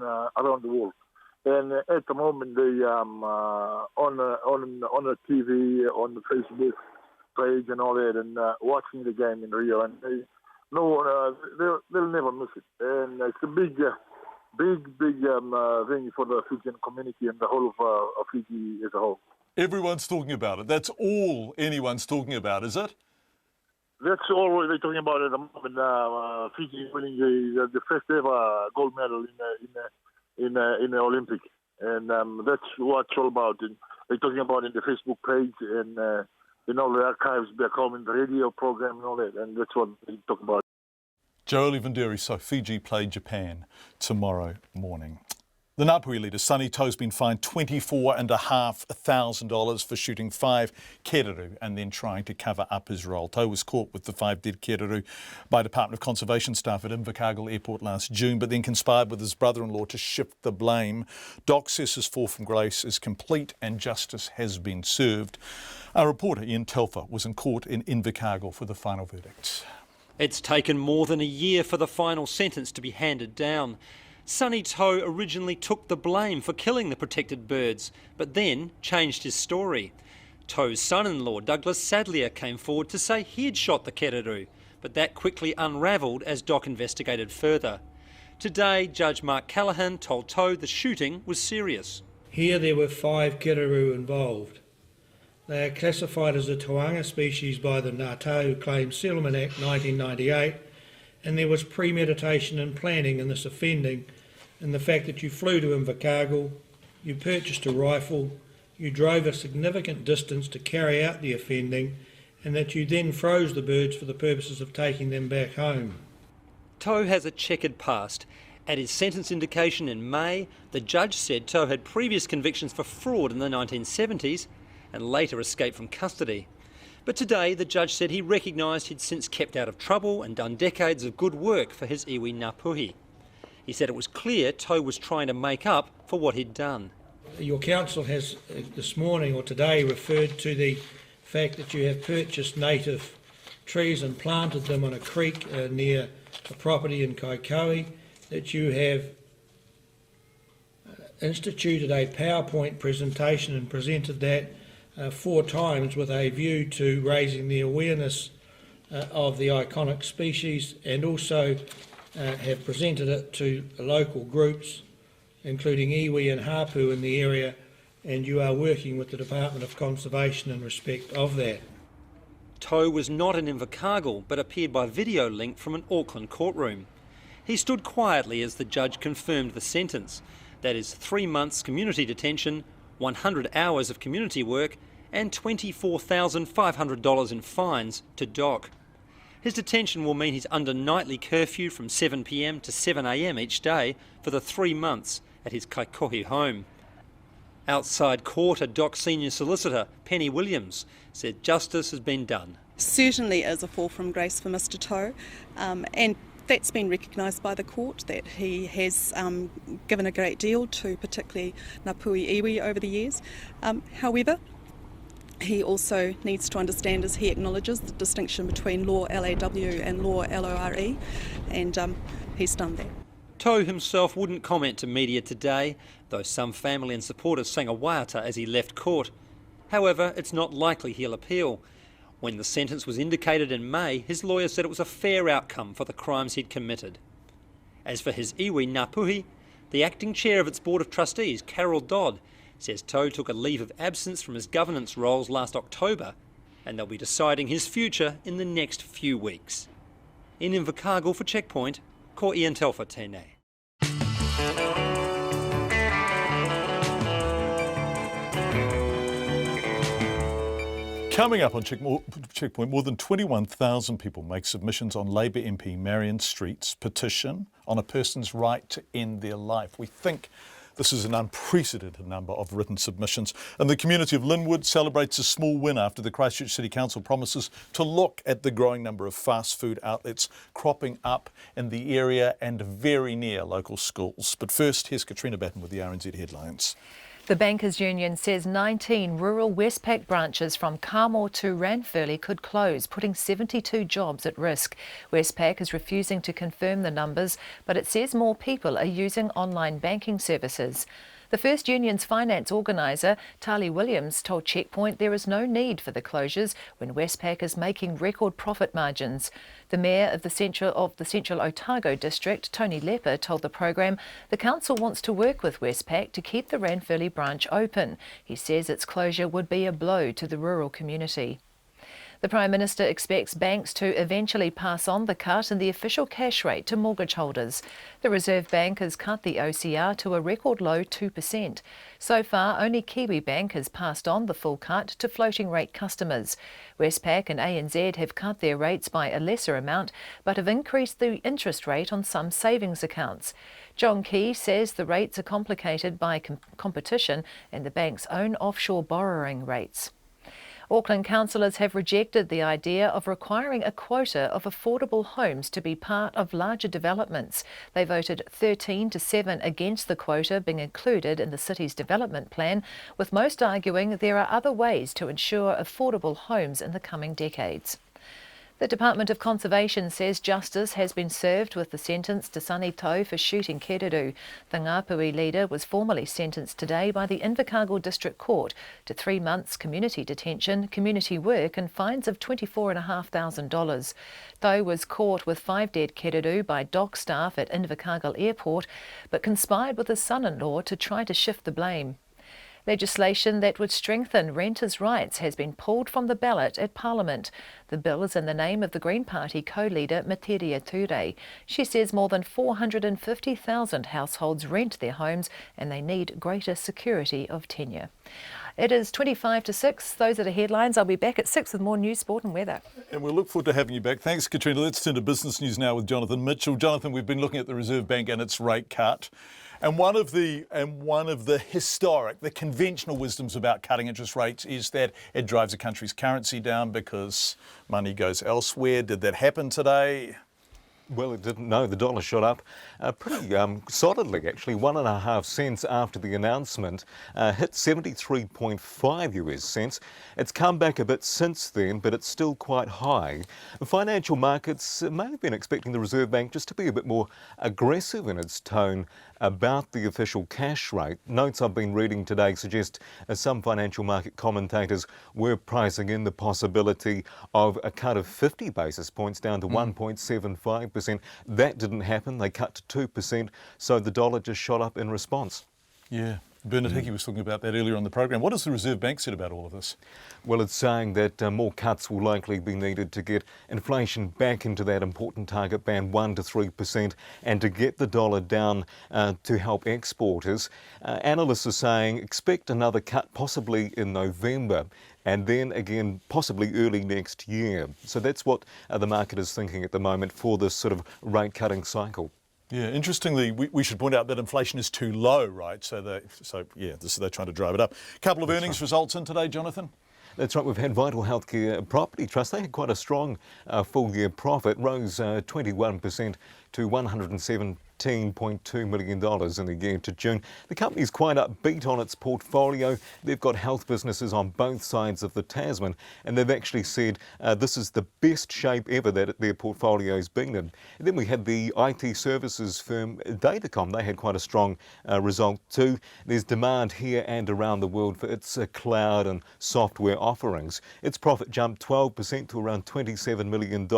the world. And at the moment, they on the TV, on the Facebook page and all that, and watching the game in Rio, and they'll never miss it. And it's a big thing for the Fijian community and the whole of Fiji as a whole. Everyone's talking about it. That's all anyone's talking about, is it? That's all they're talking about at the moment. Fiji winning the first ever gold medal in the Olympic, and that's what it's all about. And they're talking about it in the Facebook page and the archives back home in the radio program and all that, and that's what they talk about. Joe Vinderi, so Fiji play Japan tomorrow morning. The Ngāpuhi leader, Sonny To's been fined $24,500 for shooting 5 kereru and then trying to cover up his role. To was caught with the 5 dead kereru by Department of Conservation staff at Invercargill Airport last June, but then conspired with his brother-in-law to shift the blame. Doc says his fall from grace is complete and justice has been served. Our reporter Ian Telfer was in court in Invercargill for the final verdict. It's taken more than a year for the final sentence to be handed down. Sonny To originally took the blame for killing the protected birds, but then changed his story. To's son-in-law, Douglas Sadlier, came forward to say he had shot the kereru, but that quickly unravelled as Doc investigated further. Today, Judge Mark Callaghan told To the shooting was serious. Here there were 5 kereru involved. They are classified as a tawanga species by the Ngātahu Claims Settlement Act 1998, and there was premeditation and planning in this offending, and the fact that you flew to Invercargill, you purchased a rifle, you drove a significant distance to carry out the offending, and that you then froze the birds for the purposes of taking them back home. To has a checkered past. At his sentence indication in May, the judge said To had previous convictions for fraud in the 1970s and later escaped from custody. But today the judge said he recognised he'd since kept out of trouble and done decades of good work for his iwi Ngāpuhi. He said it was clear To was trying to make up for what he'd done. Your counsel has this morning or today referred to the fact that you have purchased native trees and planted them on a creek near a property in Kaikoui, that you have instituted a PowerPoint presentation and presented that 4 times with a view to raising the awareness of the iconic species, and also have presented it to local groups, including iwi and hapu in the area, and you are working with the Department of Conservation in respect of that. To was not in Invercargill, but appeared by video link from an Auckland courtroom. He stood quietly as the judge confirmed the sentence. That is 3 months community detention, 100 hours of community work and $24,500 in fines to Doc. His detention will mean he's under nightly curfew from 7 p.m. to 7 a.m. each day for the 3 months at his Kaikohe home. Outside court, a Doc senior solicitor, Penny Williams, said justice has been done. Certainly is a fall from grace for Mr To, and that's been recognised by the court, that he has given a great deal to particularly Ngāpuhi iwi over the years. However, he also needs to understand, as he acknowledges, the distinction between law LAW and law LORE, and he's done that. To himself wouldn't comment to media today, though some family and supporters sang a waiata as he left court. However, it's not likely he'll appeal. When the sentence was indicated in May, his lawyer said it was a fair outcome for the crimes he'd committed. As for his iwi Ngāpuhi, the acting chair of its Board of Trustees, Carol Dodd, says To took a leave of absence from his governance roles last October, and they'll be deciding his future in the next few weeks. In Invercargill for Checkpoint, ko Ian Telfer tēnei. Coming up on Checkpoint, more than 21,000 people make submissions on Labour MP Marion Street's petition on a person's right to end their life. We think this is an unprecedented number of written submissions, and the community of Linwood celebrates a small win after the Christchurch City Council promises to look at the growing number of fast food outlets cropping up in the area and very near local schools. But first, here's Katrina Batten with the RNZ headlines. The Bankers Union says 19 rural Westpac branches from Kamo to Ranfurly could close, putting 72 jobs at risk. Westpac is refusing to confirm the numbers, but it says more people are using online banking services. The First Union's finance organiser, Tali Williams, told Checkpoint there is no need for the closures when Westpac is making record profit margins. The Mayor of the Central Otago District, Tony Lepper, told the programme the council wants to work with Westpac to keep the Ranfurly branch open. He says its closure would be a blow to the rural community. The Prime Minister expects banks to eventually pass on the cut in the official cash rate to mortgage holders. The Reserve Bank has cut the OCR to a record low 2%. So far, only Kiwi Bank has passed on the full cut to floating rate customers. Westpac and ANZ have cut their rates by a lesser amount, but have increased the interest rate on some savings accounts. John Campbell says the rates are complicated by competition and the bank's own offshore borrowing rates. Auckland councillors have rejected the idea of requiring a quota of affordable homes to be part of larger developments. They voted 13-7 against the quota being included in the city's development plan, with most arguing there are other ways to ensure affordable homes in the coming decades. The Department of Conservation says justice has been served with the sentence to Sonny Tau for shooting Kereru. The Ngāpuhi leader was formally sentenced today by the Invercargill District Court to 3 months community detention, community work and fines of $24,500. Tau was caught with 5 dead Kereru by dock staff at Invercargill Airport, but conspired with his son-in-law to try to shift the blame. Legislation that would strengthen renters' rights has been pulled from the ballot at Parliament. The bill is in the name of the Green Party co-leader Materia Ture. She says more than 450,000 households rent their homes and they need greater security of tenure. It is 25-6. Those are the headlines. I'll be back at 6 with more news, sport and weather. And we'll look forward to having you back. Thanks, Katrina. Let's turn to business news now with Jonathan Mitchell. Jonathan, we've been looking at the Reserve Bank and its rate cut. And one of the historic, the conventional wisdoms about cutting interest rates is that it drives a country's currency down because money goes elsewhere. Did that happen today? Well, it didn't. No, the dollar shot up pretty solidly, actually. 1.5 cents after the announcement, hit 73.5 US cents. It's come back a bit since then, but it's still quite high. The financial markets may have been expecting the Reserve Bank just to be a bit more aggressive in its tone about the official cash rate. Notes I've been reading today suggest some financial market commentators were pricing in the possibility of a cut of 50 basis points down to 1.75%. That didn't happen. They cut to 2%, so the dollar just shot up in response. Yeah. Bernard Hickey was talking about that earlier on the program. What has the Reserve Bank said about all of this? Well, it's saying that more cuts will likely be needed to get inflation back into that important target band 1 to 3% and to get the dollar down to help exporters. Analysts are saying expect another cut possibly in November and then again possibly early next year. So that's what the market is thinking at the moment for this sort of rate cutting cycle. Yeah, interestingly, we should point out that inflation is too low, right? So they're trying to drive it up. A couple of earnings results in today, Jonathan? That's right. We've had Vital Healthcare Property Trust. They had quite a strong full-year profit, rose 21% to $117.2 million in the year to June. The company's quite upbeat on its portfolio. They've got health businesses on both sides of the Tasman, and they've actually said this is the best shape ever that their portfolio's been in. And then we had the IT services firm Datacom. They had quite a strong result too. There's demand here and around the world for its cloud and software offerings. Its profit jumped 12% to around $27 million,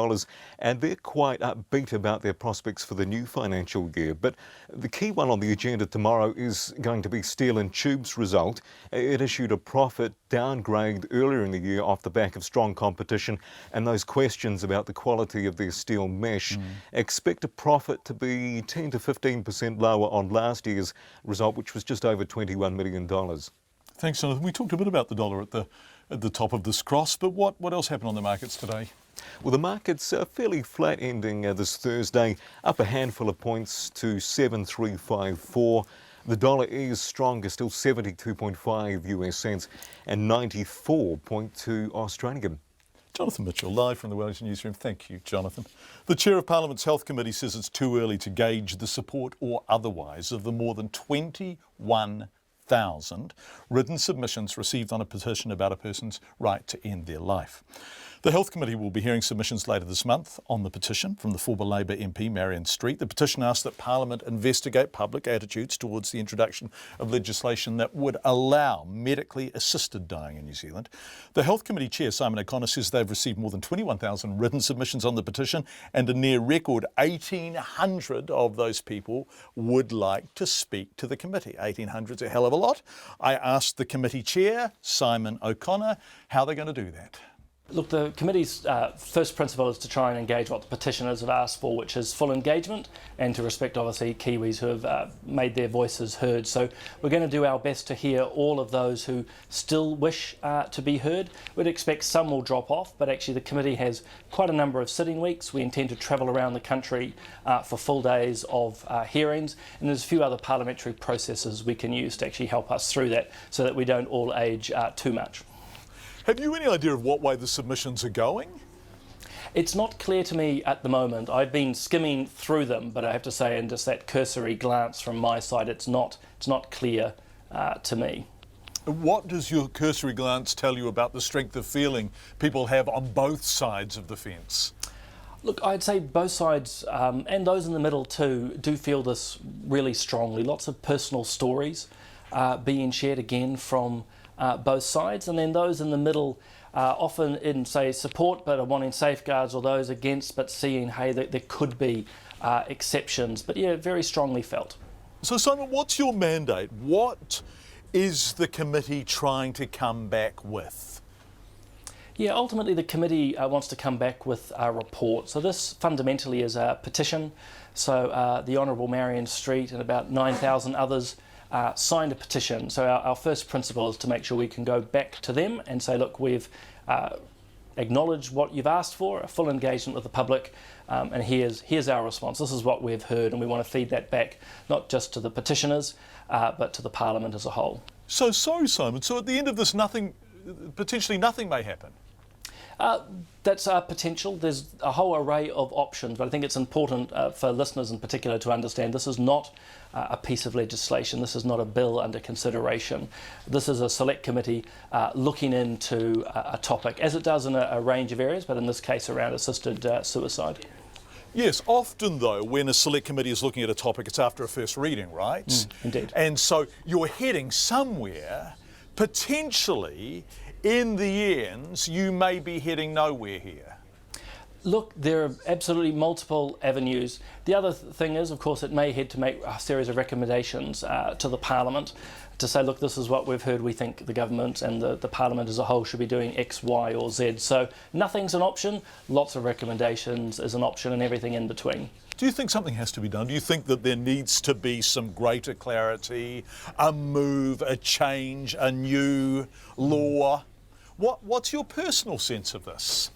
and they're quite upbeat about their prospects for the new financial year. But the key one on the agenda tomorrow is going to be Steel and Tube's result. It issued a profit downgrade earlier in the year off the back of strong competition and those questions about the quality of their steel mesh. Expect a profit to be 10 to 15% lower on last year's result, which was just over $21 million. Thanks, Jonathan. We talked a bit about the dollar at the top of this cross, but what else happened on the markets today? Well, the market's fairly flat ending this Thursday, up a handful of points to 7,354. The dollar is stronger, still 72.5 US cents and 94.2 Australian. Jonathan Mitchell, live from the Wellington newsroom. Thank you, Jonathan. The Chair of Parliament's Health Committee says it's too early to gauge the support or otherwise of the more than 21,000 written submissions received on a petition about a person's right to end their life. The Health Committee will be hearing submissions later this month on the petition from the former Labour MP Marion Street. The petition asks that Parliament investigate public attitudes towards the introduction of legislation that would allow medically assisted dying in New Zealand. The Health Committee Chair, Simon O'Connor, says they've received more than 21,000 written submissions on the petition, and a near record 1,800 of those people would like to speak to the committee. 1,800 is a hell of a lot. I asked the committee chair, Simon O'Connor, how they're going to do that. Look, the committee's first principle is to try and engage what the petitioners have asked for, which is full engagement, and to respect, obviously, Kiwis who have made their voices heard. So we're going to do our best to hear all of those who still wish to be heard. We'd expect some will drop off, but actually the committee has quite a number of sitting weeks. We intend to travel around the country for full days of hearings, and there's a few other parliamentary processes we can use to actually help us through that so that we don't all age too much. Have you any idea of what way the submissions are going? It's not clear to me at the moment. I've been skimming through them, but I have to say, in just that cursory glance from my side, it's not clear to me. What does your cursory glance tell you about the strength of feeling people have on both sides of the fence? Look, I'd say both sides, and those in the middle too, do feel this really strongly. Lots of personal stories being shared again from both sides, and then those in the middle often in, say, support but are wanting safeguards, or those against but seeing, hey, that there could be exceptions. But yeah, very strongly felt. So Simon, what's your mandate? What is the committee trying to come back with? Yeah, ultimately the committee wants to come back with a report. So this fundamentally is a petition. So the Honourable Marion Street and about 9,000 others signed a petition. So our first principle is to make sure we can go back to them and say, look, we've acknowledged what you've asked for, a full engagement with the public, and here's our response. This is what we've heard, and we want to feed that back, not just to the petitioners, but to the Parliament as a whole. So Simon, so at the end of this, potentially nothing may happen? That's our potential. There's a whole array of options, but I think it's important for listeners in particular to understand this is not a piece of legislation. This is not a bill under consideration. This is a select committee looking into a topic, as it does in a range of areas, but in this case around assisted suicide. Yes, often though, when a select committee is looking at a topic, it's after a first reading, right? Indeed. And so you're heading somewhere, potentially. In the end, you may be heading nowhere here. Look, there are absolutely multiple avenues. The other thing is, of course, it may head to make a series of recommendations to the Parliament to say, look, this is what we've heard. We think the government and the Parliament as a whole should be doing X, Y or Z. So nothing's an option. Lots of recommendations is an option, and everything in between. Do you think something has to be done? Do you think that there needs to be some greater clarity, a move, a change, a new law? What's your personal sense of this?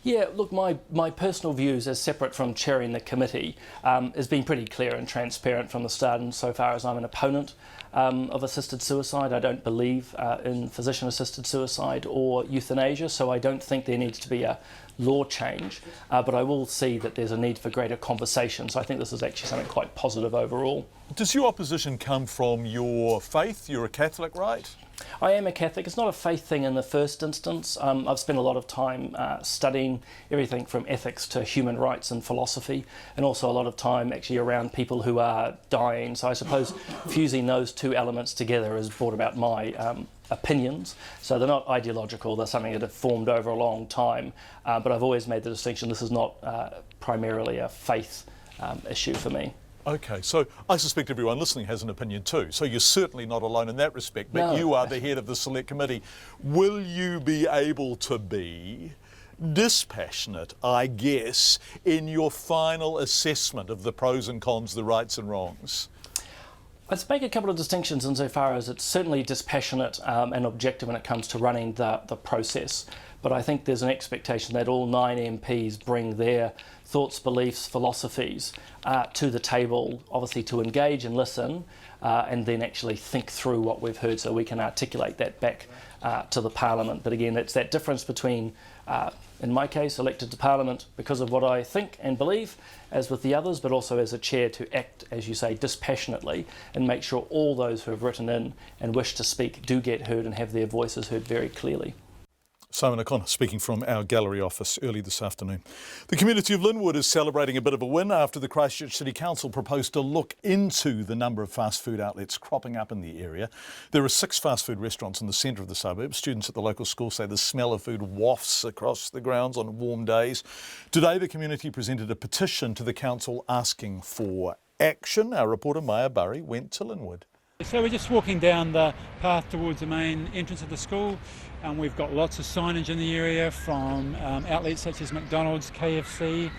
Yeah, look, my personal views as separate from chairing the committee has been pretty clear and transparent from the start, and so far as I'm an opponent of assisted suicide. I don't believe in physician-assisted suicide or euthanasia, so I don't think there needs to be a law change, but I will see that there's a need for greater conversation, so I think this is actually something quite positive overall. Does your opposition come from your faith? You're a Catholic, right? I am a Catholic. It's not a faith thing in the first instance. I've spent a lot of time studying everything from ethics to human rights and philosophy, and also a lot of time actually around people who are dying. So I suppose fusing those two elements together has brought about my opinions. So they're not ideological, they're something that have formed over a long time. But I've always made the distinction, this is not primarily a faith issue for me. Okay, so I suspect everyone listening has an opinion too, so you're certainly not alone in that respect, but No. You are the head of the select committee. Will you be able to be dispassionate, I guess, in your final assessment of the pros and cons, the rights and wrongs? Let's make a couple of distinctions insofar as it's certainly dispassionate and objective when it comes to running the process. But I think there's an expectation that all 9 MPs bring their thoughts, beliefs, philosophies to the table, obviously to engage and listen, and then actually think through what we've heard so we can articulate that back to the Parliament. But again, it's that difference between, in my case, elected to Parliament because of what I think and believe, as with the others, but also as a chair to act, as you say, dispassionately and make sure all those who have written in and wish to speak do get heard and have their voices heard very clearly. Simon O'Connor speaking from our gallery office early this afternoon. The community of Linwood is celebrating a bit of a win after the Christchurch City Council proposed to look into the number of fast food outlets cropping up in the area. There are 6 fast food restaurants in the centre of the suburb. Students at the local school say the smell of food wafts across the grounds on warm days. Today the community presented a petition to the council asking for action. Our reporter Maya Burry went to Linwood. So we're just walking down the path towards the main entrance of the school, and we've got lots of signage in the area from outlets such as McDonald's, KFC,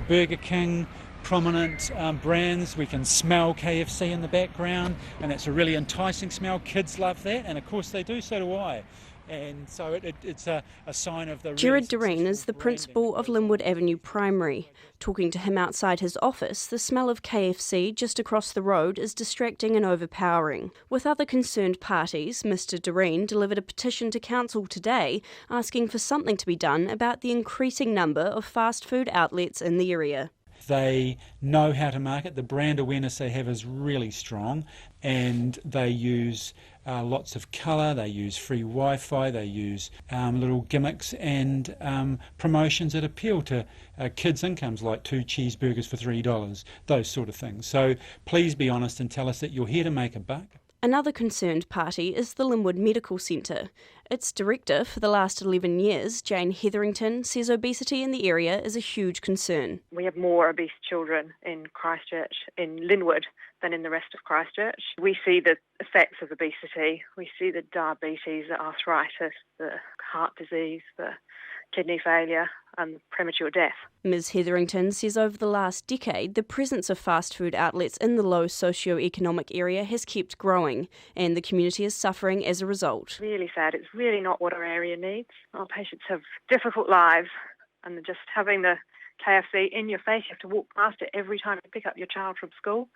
Burger King, prominent brands. We can smell KFC in the background, and it's a really enticing smell. Kids love that, and of course they do, so do I. And so it's a sign of the... Gerard Doreen is the principal of Linwood Avenue Primary. Talking to him outside his office, the smell of KFC just across the road is distracting and overpowering. With other concerned parties, Mr Doreen delivered a petition to council today asking for something to be done about the increasing number of fast food outlets in the area. They know how to market. The brand awareness they have is really strong, and they use lots of colour, they use free Wi-Fi, they use little gimmicks and promotions that appeal to kids' incomes, like 2 cheeseburgers for $3, those sort of things. So please be honest and tell us that you're here to make a buck. Another concerned party is the Linwood Medical Centre. Its director for the last 11 years, Jane Hetherington, says obesity in the area is a huge concern. We have more obese children in Christchurch, in Linwood, than in the rest of Christchurch. We see the effects of obesity. We see the diabetes, the arthritis, the heart disease, the kidney failure and premature death. Ms Hetherington says over the last decade, the presence of fast food outlets in the low socio-economic area has kept growing, and the community is suffering as a result. Really sad. It's really not what our area needs. Our patients have difficult lives, and just having the KFC in your face, you have to walk past it every time you pick up your child from school.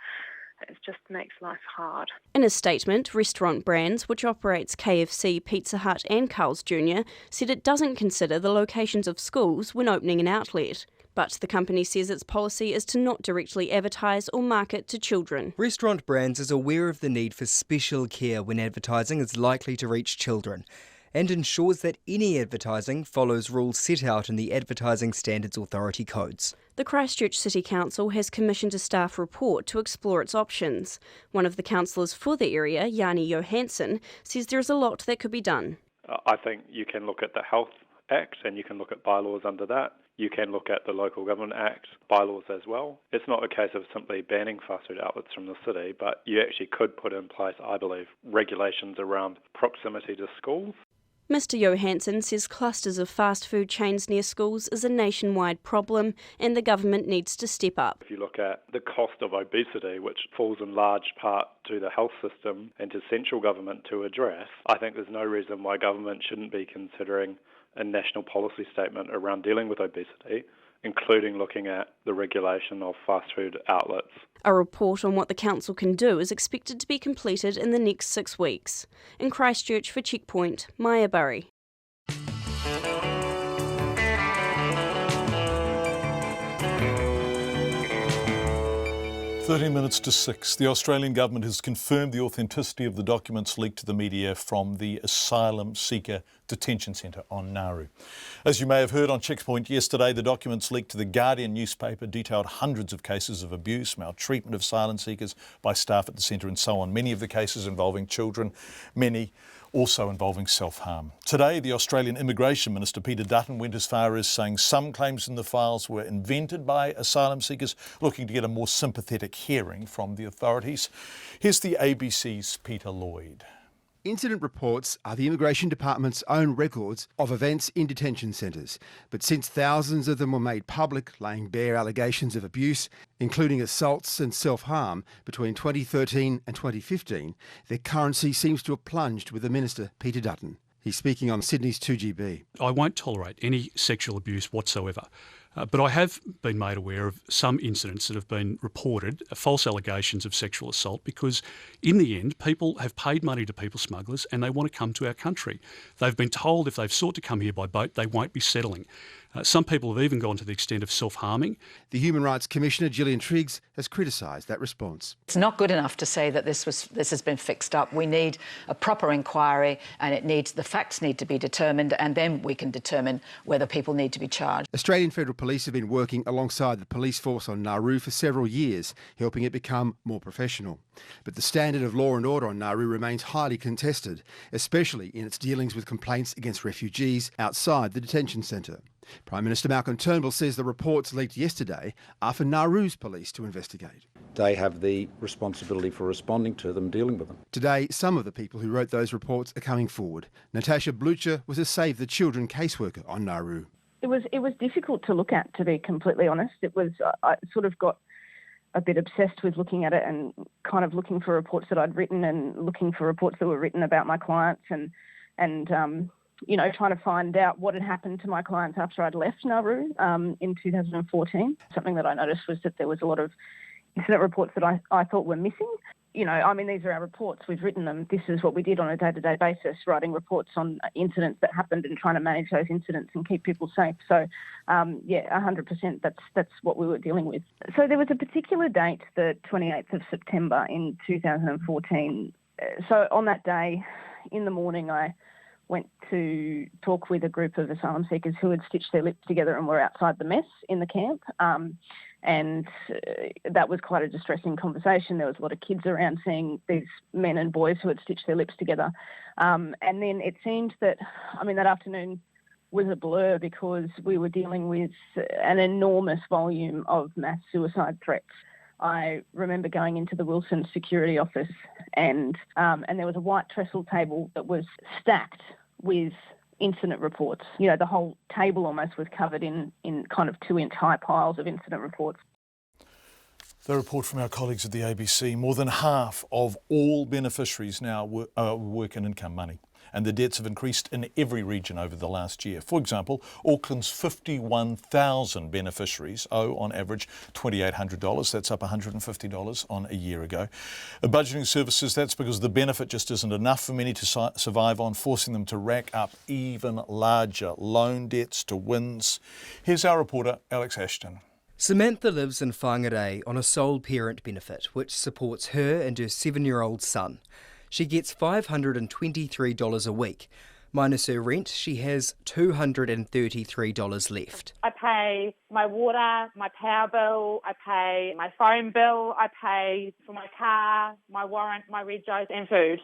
It just makes life hard. In a statement, Restaurant Brands, which operates KFC, Pizza Hut and Carl's Jr., said it doesn't consider the locations of schools when opening an outlet. But the company says its policy is to not directly advertise or market to children. Restaurant Brands is aware of the need for special care when advertising is likely to reach children, and ensures that any advertising follows rules set out in the Advertising Standards Authority codes. The Christchurch City Council has commissioned a staff report to explore its options. One of the councillors for the area, Jani Johansson, says there is a lot that could be done. I think you can look at the Health Act and you can look at bylaws under that. You can look at the Local Government Act bylaws as well. It's not a case of simply banning fast food outlets from the city, but you actually could put in place, I believe, regulations around proximity to schools. Mr Johansson says clusters of fast food chains near schools is a nationwide problem and the government needs to step up. If you look at the cost of obesity, which falls in large part to the health system and to central government to address, I think there's no reason why government shouldn't be considering a national policy statement around dealing with obesity, including looking at the regulation of fast food outlets. A report on what the council can do is expected to be completed in the next 6 weeks. In Christchurch for Checkpoint, Maya Burry. 13 minutes to 6. The Australian government has confirmed the authenticity of the documents leaked to the media from the asylum seeker detention centre on Nauru. As you may have heard on Checkpoint yesterday, the documents leaked to the Guardian newspaper detailed hundreds of cases of abuse, maltreatment of asylum seekers by staff at the centre and so on. Many of the cases involving children, many also involving self-harm. Today, the Australian Immigration Minister Peter Dutton went as far as saying some claims in the files were invented by asylum seekers looking to get a more sympathetic hearing from the authorities. Here's the ABC's Peter Lloyd. Incident reports are the Immigration Department's own records of events in detention centres. But since thousands of them were made public, laying bare allegations of abuse, including assaults and self-harm, between 2013 and 2015, their currency seems to have plunged with the Minister, Peter Dutton. He's speaking on Sydney's 2GB. I won't tolerate any sexual abuse whatsoever. But I have been made aware of some incidents that have been reported, false allegations of sexual assault, because in the end, people have paid money to people smugglers and they want to come to our country. They've been told if they've sought to come here by boat, they won't be settling. Some people have even gone to the extent of self-harming. The Human Rights Commissioner, Gillian Triggs, has criticised that response. It's not good enough to say that this has been fixed up. We need a proper inquiry and the facts need to be determined, and then we can determine whether people need to be charged. Australian Federal Police have been working alongside the police force on Nauru for several years, helping it become more professional. But the standard of law and order on Nauru remains highly contested, especially in its dealings with complaints against refugees outside the detention centre. Prime Minister Malcolm Turnbull says the reports leaked yesterday are for Nauru's police to investigate. They have the responsibility for responding to them, dealing with them. Today, some of the people who wrote those reports are coming forward. Natasha Blucher was a Save the Children caseworker on Nauru. It was difficult to look at, to be completely honest. I sort of got a bit obsessed with looking at it and kind of looking for reports that I'd written and looking for reports that were written about my clients and trying to find out what had happened to my clients after I'd left Nauru in 2014. Something that I noticed was that there was a lot of incident reports that I thought were missing. These are our reports. We've written them. This is what we did on a day-to-day basis, writing reports on incidents that happened and trying to manage those incidents and keep people safe. So, 100%, that's what we were dealing with. So there was a particular date, the 28th of September in 2014. So on that day, in the morning, I went to talk with a group of asylum seekers who had stitched their lips together and were outside the mess in the camp. And that was quite a distressing conversation. There was a lot of kids around seeing these men and boys who had stitched their lips together. And then it seemed that afternoon was a blur because we were dealing with an enormous volume of mass suicide threats. I remember going into the Wilson security office and there was a white trestle table that was stacked with incident reports. The whole table almost was covered in kind of 2-inch high piles of incident reports. The report from our colleagues at the ABC, more than half of all beneficiaries now work and income money. And the debts have increased in every region over the last year. For example, Auckland's 51,000 beneficiaries owe on average $2,800. That's up $150 on a year ago. Budgeting services, that's because the benefit just isn't enough for many to survive on, forcing them to rack up even larger loan debts to wins. Here's our reporter, Alex Ashton. Samantha lives in Whangarei on a sole parent benefit, which supports her and her 7-year-old son. She gets $523 a week. Minus her rent, she has $233 left. I pay my water, my power bill, I pay my phone bill, I pay for my car, my warrant, my regos and food.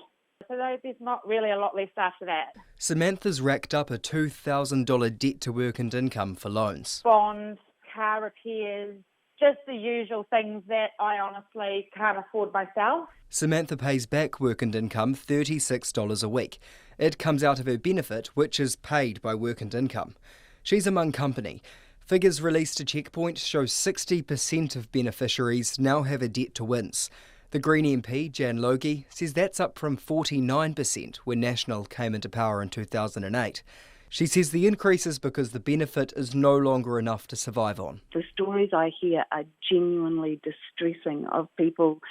So there's not really a lot left after that. Samantha's racked up a $2,000 debt to work and income for loans. Bonds, car repairs, just the usual things that I honestly can't afford myself. Samantha pays back work and income $36 a week. It comes out of her benefit, which is paid by work and income. She's among company. Figures released to Checkpoint show 60% of beneficiaries now have a debt to wins. The Green MP, Jan Logie, says that's up from 49% when National came into power in 2008. She says the increase is because the benefit is no longer enough to survive on. The stories I hear are genuinely distressing of people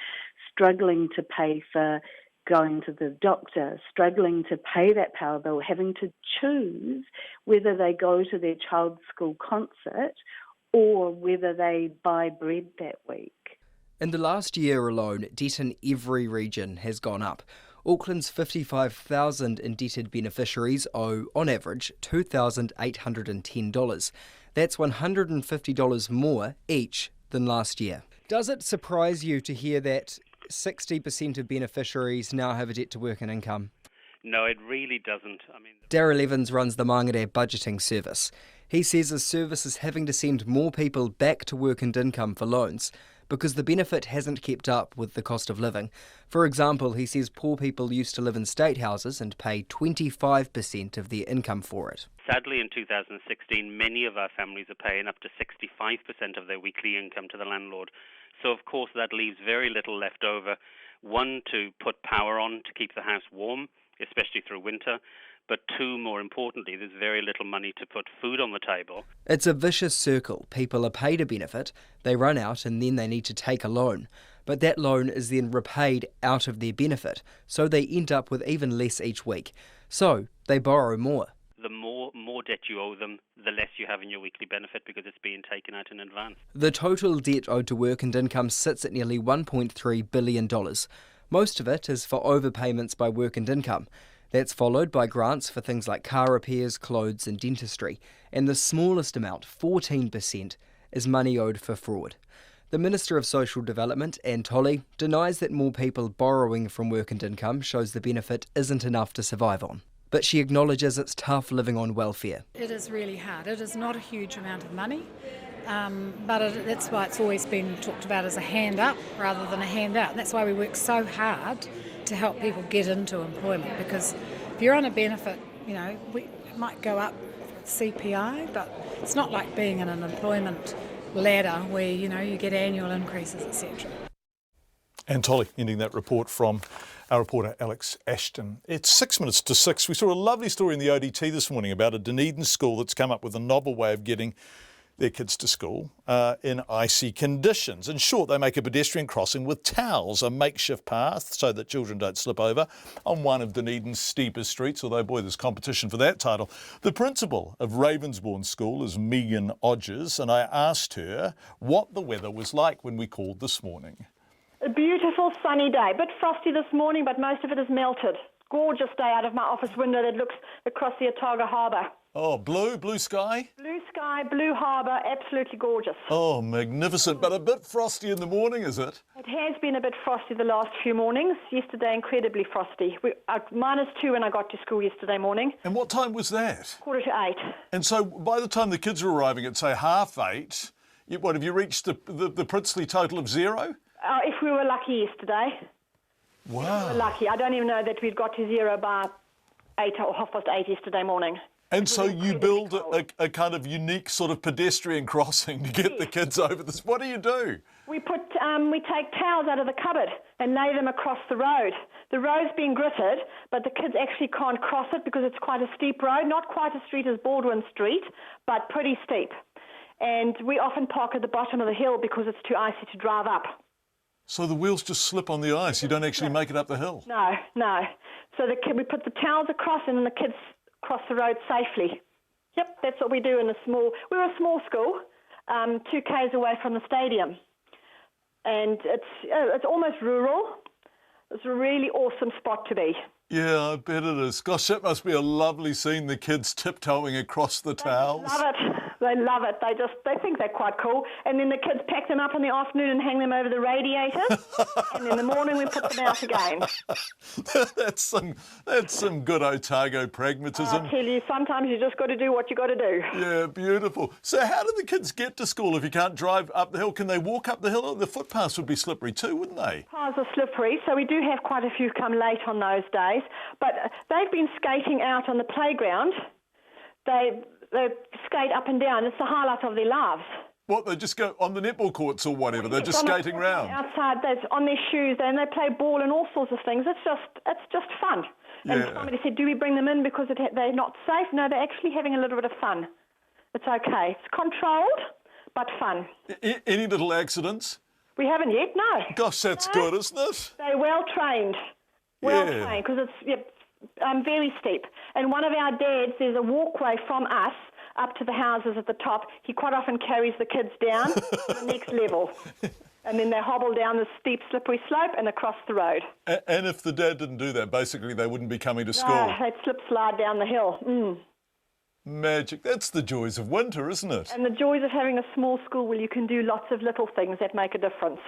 struggling to pay for going to the doctor, struggling to pay that power bill, having to choose whether they go to their child's school concert or whether they buy bread that week. In the last year alone, debt in every region has gone up. Auckland's 55,000 indebted beneficiaries owe, on average, $2,810. That's $150 more each than last year. Does it surprise you to hear that 60% of beneficiaries now have a debt to work and income? No, it really doesn't. Daryl Evans runs the Mangere budgeting service. He says the service is having to send more people back to work and income for loans because the benefit hasn't kept up with the cost of living. For example, he says poor people used to live in state houses and pay 25% of their income for it. Sadly, in 2016, many of our families are paying up to 65% of their weekly income to the landlord. So, of course, that leaves very little left over. One, to put power on to keep the house warm, especially through winter. But two, more importantly, there's very little money to put food on the table. It's a vicious circle. People are paid a benefit, they run out and then they need to take a loan. But that loan is then repaid out of their benefit, so they end up with even less each week. So they borrow more. The more debt you owe them, the less you have in your weekly benefit because it's being taken out in advance. The total debt owed to work and income sits at nearly $1.3 billion. Most of it is for overpayments by work and income. That's followed by grants for things like car repairs, clothes and dentistry. And the smallest amount, 14%, is money owed for fraud. The Minister of Social Development, Anne Tolley, denies that more people borrowing from work and income shows the benefit isn't enough to survive on. but she acknowledges it's tough living on welfare. It is really hard. It is not a huge amount of money, but that's why it's always been talked about as a hand up rather than a hand out. That's why we work so hard to help people get into employment, because if you're on a benefit, you know, it might go up CPI, but it's not like being in an employment ladder where, you know, you get annual increases, etc. And Tolly, ending that report from our reporter Alex Ashton. It's 6 minutes to 6. We saw a lovely story in the ODT this morning about a Dunedin school that's come up with a novel way of getting their kids to school in icy conditions. In short, they make a pedestrian crossing with towels, a makeshift path so that children don't slip over on one of Dunedin's steepest streets, although, boy, there's competition for that title. The principal of Ravensbourne School is Megan Odgers, and I asked her what the weather was like when we called this morning. A beautiful sunny day, a bit frosty this morning, but most of it is melted. Gorgeous day out of my office window that looks across the Otago Harbour. Oh, blue sky? Blue sky, blue harbour, absolutely gorgeous. Oh, magnificent, but a bit frosty in the morning, is it? It has been a bit frosty the last few mornings. Yesterday, incredibly frosty. -2 when I got to school yesterday morning. And what time was that? 7:45. And so by the time the kids were arriving at, say, 8:30, what, have you reached the princely total of 0? If we were lucky yesterday. Wow. If we were lucky. I don't even know that we'd got to 0 by 8 or 8:30 yesterday morning. And so you build a kind of unique sort of pedestrian crossing to get the kids over this. What do you do? We take towels out of the cupboard and lay them across the road. The road's been gritted, but the kids actually can't cross it because it's quite a steep road. Not quite as steep as Baldwin Street, but pretty steep. And we often park at the bottom of the hill because it's too icy to drive up. So the wheels just slip on the ice. You don't actually make it up the hill. No. So we put the towels across and then the kids cross the road safely. Yep, that's what we do we're a small school, 2 k's away from the stadium. And it's almost rural. It's a really awesome spot to be. Yeah, I bet it is. Gosh, that must be a lovely scene, the kids tiptoeing across the towels. They love it. They think they're quite cool. And then the kids pack them up in the afternoon and hang them over the radiators. And in the morning we put them out again. That's some good Otago pragmatism. I tell you, sometimes you just got to do what you got to do. Yeah, beautiful. So how do the kids get to school if you can't drive up the hill? Can they walk up the hill? The footpaths would be slippery too, wouldn't they? Paths are slippery, so we do have quite a few come late on those days. But they've been skating out on the playground. They skate up and down. It's the highlight of their lives. What, they just go on the netball courts or whatever? They're just skating around? Outside, they're on their shoes and they play ball and all sorts of things. It's just fun. Yeah. And somebody said, do we bring them in because they're not safe? No, they're actually having a little bit of fun. It's okay. It's controlled, but fun. Any little accidents? We haven't yet, no. Gosh, that's good, isn't it? They're well trained. Well trained, because it's very steep. And one of our dads, there's a walkway from us up to the houses at the top. He quite often carries the kids down to the next level. And then they hobble down the steep, slippery slope and across the road. And if the dad didn't do that, basically they wouldn't be coming to school. No, they'd slide down the hill. Magic. That's the joys of winter, isn't it? And the joys of having a small school where you can do lots of little things that make a difference.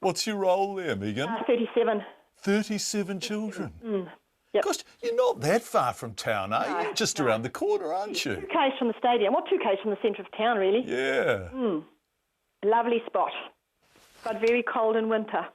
What's your role there, Megan? 37. 37 children? Yep. Gosh, you're not that far from town, are you? You're just around the corner, aren't you? 2 k's from the stadium, or 2 k's from the centre of town, really. Yeah. Lovely spot, but very cold in winter.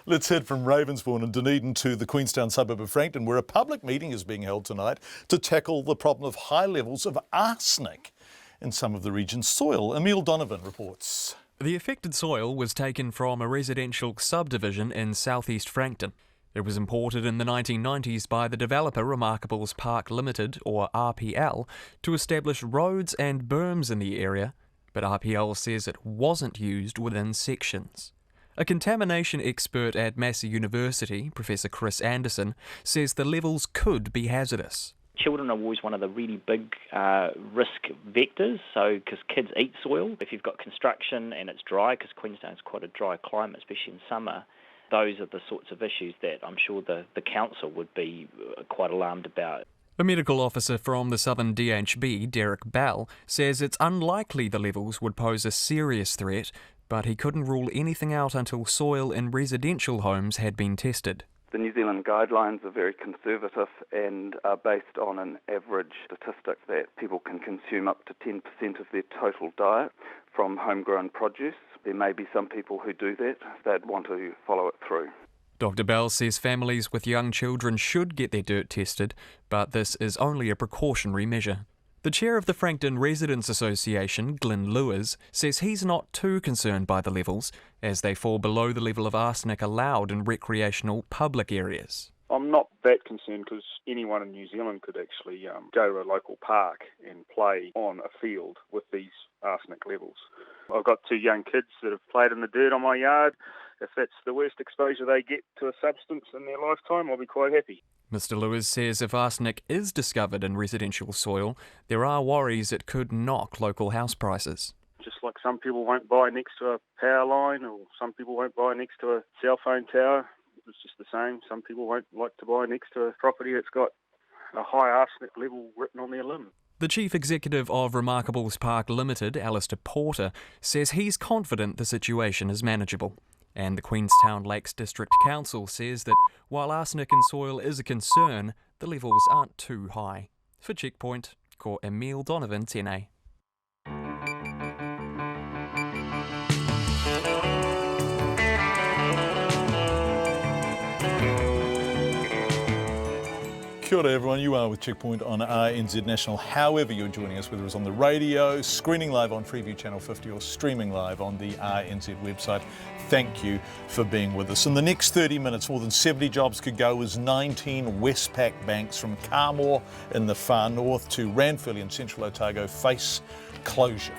Let's head from Ravensbourne and Dunedin to the Queenstown suburb of Frankton, where a public meeting is being held tonight to tackle the problem of high levels of arsenic in some of the region's soil. Emile Donovan reports. The affected soil was taken from a residential subdivision in southeast Frankton. It was imported in the 1990s by the developer Remarkables Park Limited, or RPL, to establish roads and berms in the area, but RPL says it wasn't used within sections. A contamination expert at Massey University, Professor Chris Anderson, says the levels could be hazardous. Children are always one of the really big risk vectors, so because kids eat soil. If you've got construction and it's dry, because Queenstown's quite a dry climate, especially in summer, those are the sorts of issues that I'm sure the council would be quite alarmed about. A medical officer from the Southern DHB, Derek Bell, says it's unlikely the levels would pose a serious threat, but he couldn't rule anything out until soil in residential homes had been tested. The New Zealand guidelines are very conservative and are based on an average statistic that people can consume up to 10% of their total diet from homegrown produce. There may be some people who do that. They'd want to follow it through. Dr Bell says families with young children should get their dirt tested, but this is only a precautionary measure. The chair of the Frankton Residents Association, Glyn Lewis, says he's not too concerned by the levels, as they fall below the level of arsenic allowed in recreational public areas. I'm not that concerned because anyone in New Zealand could actually go to a local park and play on a field with these arsenic levels. I've got 2 young kids that have played in the dirt on my yard. If that's the worst exposure they get to a substance in their lifetime, I'll be quite happy. Mr Lewis says if arsenic is discovered in residential soil, there are worries it could knock local house prices. Just like some people won't buy next to a power line or some people won't buy next to a cell phone tower, it's just the same. Some people won't like to buy next to a property that's got a high arsenic level written on their limb. The Chief Executive of Remarkables Park Limited, Alistair Porter, says he's confident the situation is manageable. And the Queenstown Lakes District Council says that while arsenic in soil is a concern, the levels aren't too high. For Checkpoint, ko Emile Donovan tēnei. Kia ora everyone, you are with Checkpoint on RNZ National. However you're joining us, whether it's on the radio, screening live on Freeview Channel 50 or streaming live on the RNZ website, thank you for being with us. In the next 30 minutes, more than 70 jobs could go as 19 Westpac banks from Carmore in the far north to Ranfurly in central Otago face closure.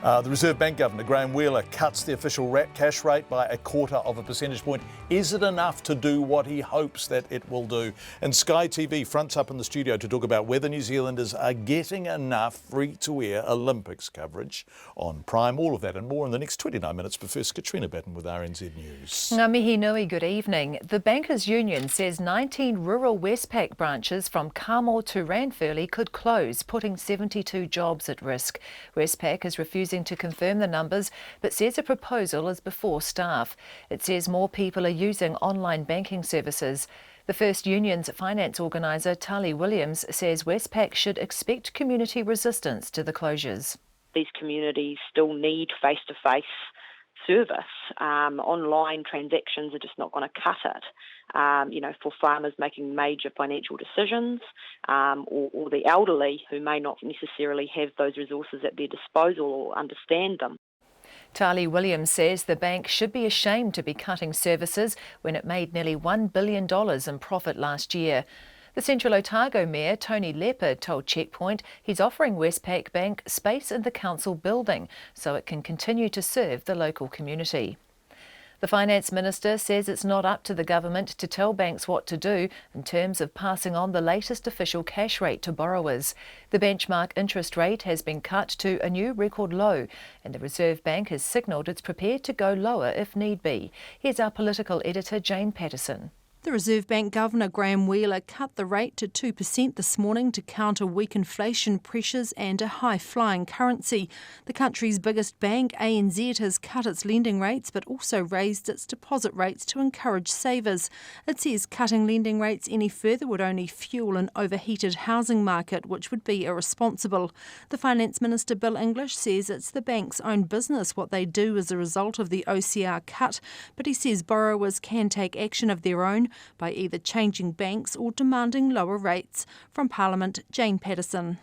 The Reserve Bank Governor, Graham Wheeler, cuts the official cash rate by 1/4 percentage point. Is it enough to do what he hopes that it will do? And Sky TV fronts up in the studio to talk about whether New Zealanders are getting enough free-to-air Olympics coverage on Prime. All of that and more in the next 29 minutes. But first, Katrina Batten with RNZ News. Ngā mihi nui, good evening. The Bankers Union says 19 rural Westpac branches from Carmore to Ranfurly could close, putting 72 jobs at risk. Westpac is refusing to confirm the numbers, but says a proposal is before staff. It says more people are using online banking services. The First Union's finance organiser, Tali Williams, says Westpac should expect community resistance to the closures. These communities still need face-to-face service. Online transactions are just not going to cut it. For farmers making major financial decisions or the elderly who may not necessarily have those resources at their disposal or understand them. Tali Williams says the bank should be ashamed to be cutting services when it made nearly $1 billion in profit last year. The Central Otago Mayor, Tony Leopard, told Checkpoint he's offering Westpac Bank space in the council building so it can continue to serve the local community. The Finance Minister says it's not up to the government to tell banks what to do in terms of passing on the latest official cash rate to borrowers. The benchmark interest rate has been cut to a new record low, and the Reserve Bank has signalled it's prepared to go lower if need be. Here's our political editor, Jane Patterson. The Reserve Bank Governor Graham Wheeler cut the rate to 2% this morning to counter weak inflation pressures and a high-flying currency. The country's biggest bank, RNZ, has cut its lending rates but also raised its deposit rates to encourage savers. It says cutting lending rates any further would only fuel an overheated housing market, which would be irresponsible. The Finance Minister, Bill English, says it's the bank's own business what they do as a result of the OCR cut, but he says borrowers can take action of their own by either changing banks or demanding lower rates. From Parliament, Jane Patterson.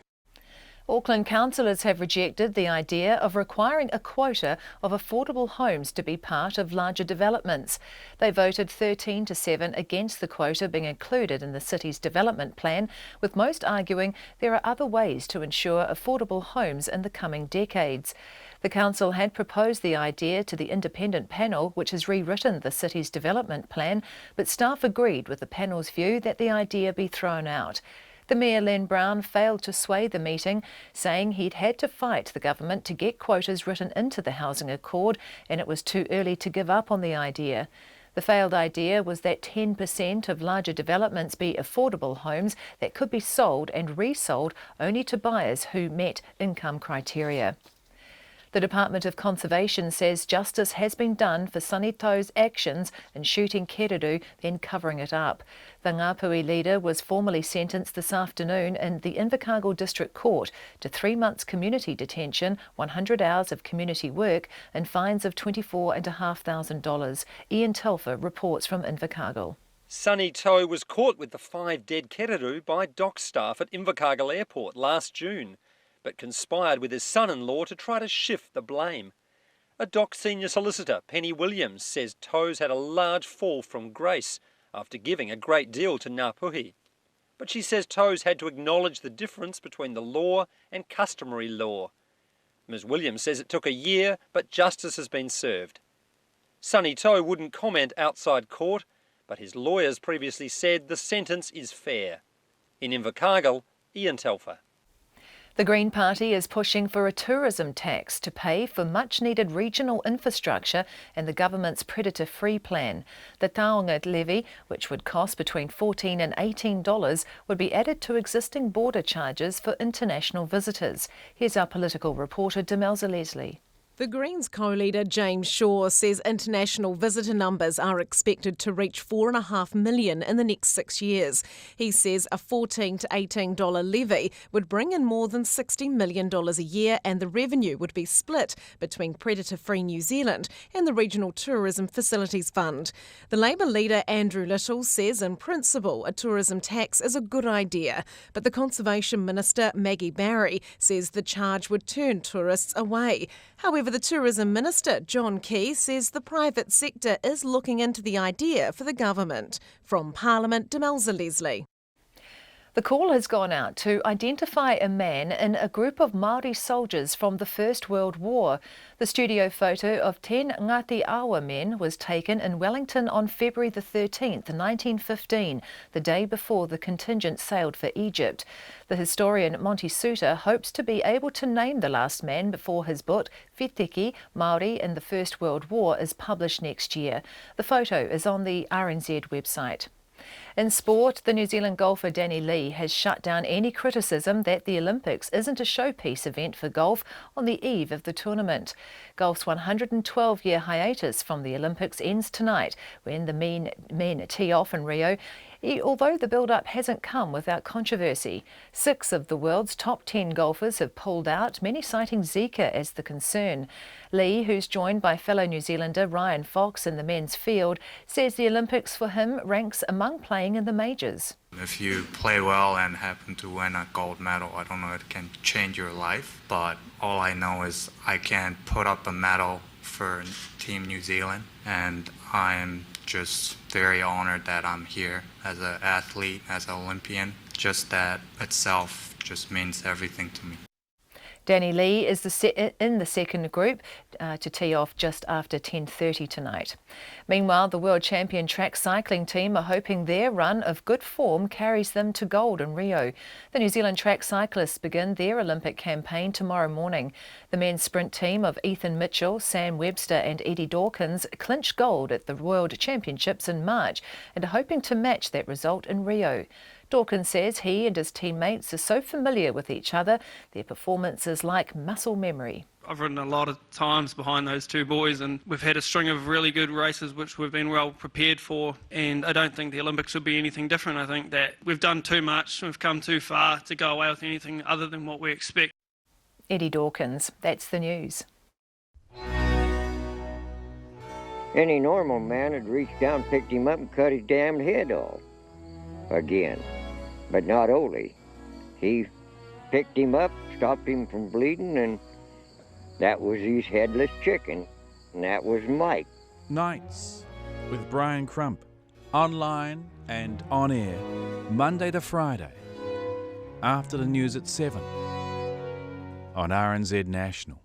Auckland councillors have rejected the idea of requiring a quota of affordable homes to be part of larger developments. They voted 13-7 against the quota being included in the city's development plan, with most arguing there are other ways to ensure affordable homes in the coming decades. The council had proposed the idea to the independent panel, which has rewritten the city's development plan, but staff agreed with the panel's view that the idea be thrown out. The Mayor, Len Brown, failed to sway the meeting, saying he'd had to fight the government to get quotas written into the housing accord, and it was too early to give up on the idea. The failed idea was that 10% of larger developments be affordable homes that could be sold and resold only to buyers who met income criteria. The Department of Conservation says justice has been done for Sonny Toe's actions in shooting Kereru, then covering it up. The Ngāpuhi leader was formally sentenced this afternoon in the Invercargill District Court to 3 months community detention, 100 hours of community work and fines of $24,500. Ian Telfer reports from Invercargill. Sonny Toe was caught with the 5 dead Kereru by dock staff at Invercargill Airport last June, but conspired with his son-in-law to try to shift the blame. A dock senior solicitor, Penny Williams, says Toe's had a large fall from grace after giving a great deal to Ngāpuhi. But she says Toe's had to acknowledge the difference between the law and customary law. Ms Williams says it took a year, but justice has been served. Sonny Toe wouldn't comment outside court, but his lawyers previously said the sentence is fair. In Invercargill, Ian Telfer. The Green Party is pushing for a tourism tax to pay for much-needed regional infrastructure and the government's predator-free plan. The Taonga levy, which would cost between $14 and $18, would be added to existing border charges for international visitors. Here's our political reporter, Demelza Leslie. The Greens co-leader James Shaw says international visitor numbers are expected to reach 4.5 million in the next 6 years. He says a $14 to $18 levy would bring in more than $60 million a year, and the revenue would be split between Predator-Free New Zealand and the Regional Tourism Facilities Fund. The Labour leader Andrew Little says in principle a tourism tax is a good idea, but the Conservation Minister Maggie Barry says the charge would turn tourists away. However, the Tourism Minister, John Campbell, says the private sector is looking into the idea for the government. From Parliament, Demelza Leslie. The call has gone out to identify a man in a group of Māori soldiers from the First World War. The studio photo of 10 Ngāti Awa men was taken in Wellington on February the 13th, 1915, the day before the contingent sailed for Egypt. The historian Monty Suter hopes to be able to name the last man before his book, Wheteke, Māori in the First World War, is published next year. The photo is on the RNZ website. In sport, the New Zealand golfer Danny Lee has shut down any criticism that the Olympics isn't a showpiece event for golf on the eve of the tournament. Golf's 112-year hiatus from the Olympics ends tonight when the men tee off in Rio. Although the build-up hasn't come without controversy. 6 of the world's top 10 golfers have pulled out, many citing Zika as the concern. Lee, who's joined by fellow New Zealander Ryan Fox in the men's field, says the Olympics for him ranks among playing in the majors. If you play well and happen to win a gold medal, I don't know, it can change your life, but all I know is I can put up a medal for Team New Zealand, and I am just very honored that I'm here as an athlete, as an Olympian. Just that itself just means everything to me. Danny Lee is in the second group to tee off just after 10:30 tonight. Meanwhile, the world champion track cycling team are hoping their run of good form carries them to gold in Rio. The New Zealand track cyclists begin their Olympic campaign tomorrow morning. The men's sprint team of Ethan Mitchell, Sam Webster and Eddie Dawkins clinched gold at the World Championships in March and are hoping to match that result in Rio. Dawkins says he and his teammates are so familiar with each other, their performance is like muscle memory. I've ridden a lot of times behind those two boys, and we've had a string of really good races which we've been well prepared for, and I don't think the Olympics will be anything different. I think that we've done too much, we've come too far to go away with anything other than what we expect. Eddie Dawkins, that's the news. Any normal man had reached down, picked him up and cut his damned head off again. But not Ole. He picked him up, stopped him from bleeding, and that was his headless chicken, and that was Mike. Nights with Brian Crump, online and on air, Monday to Friday, after the news at 7 on RNZ National.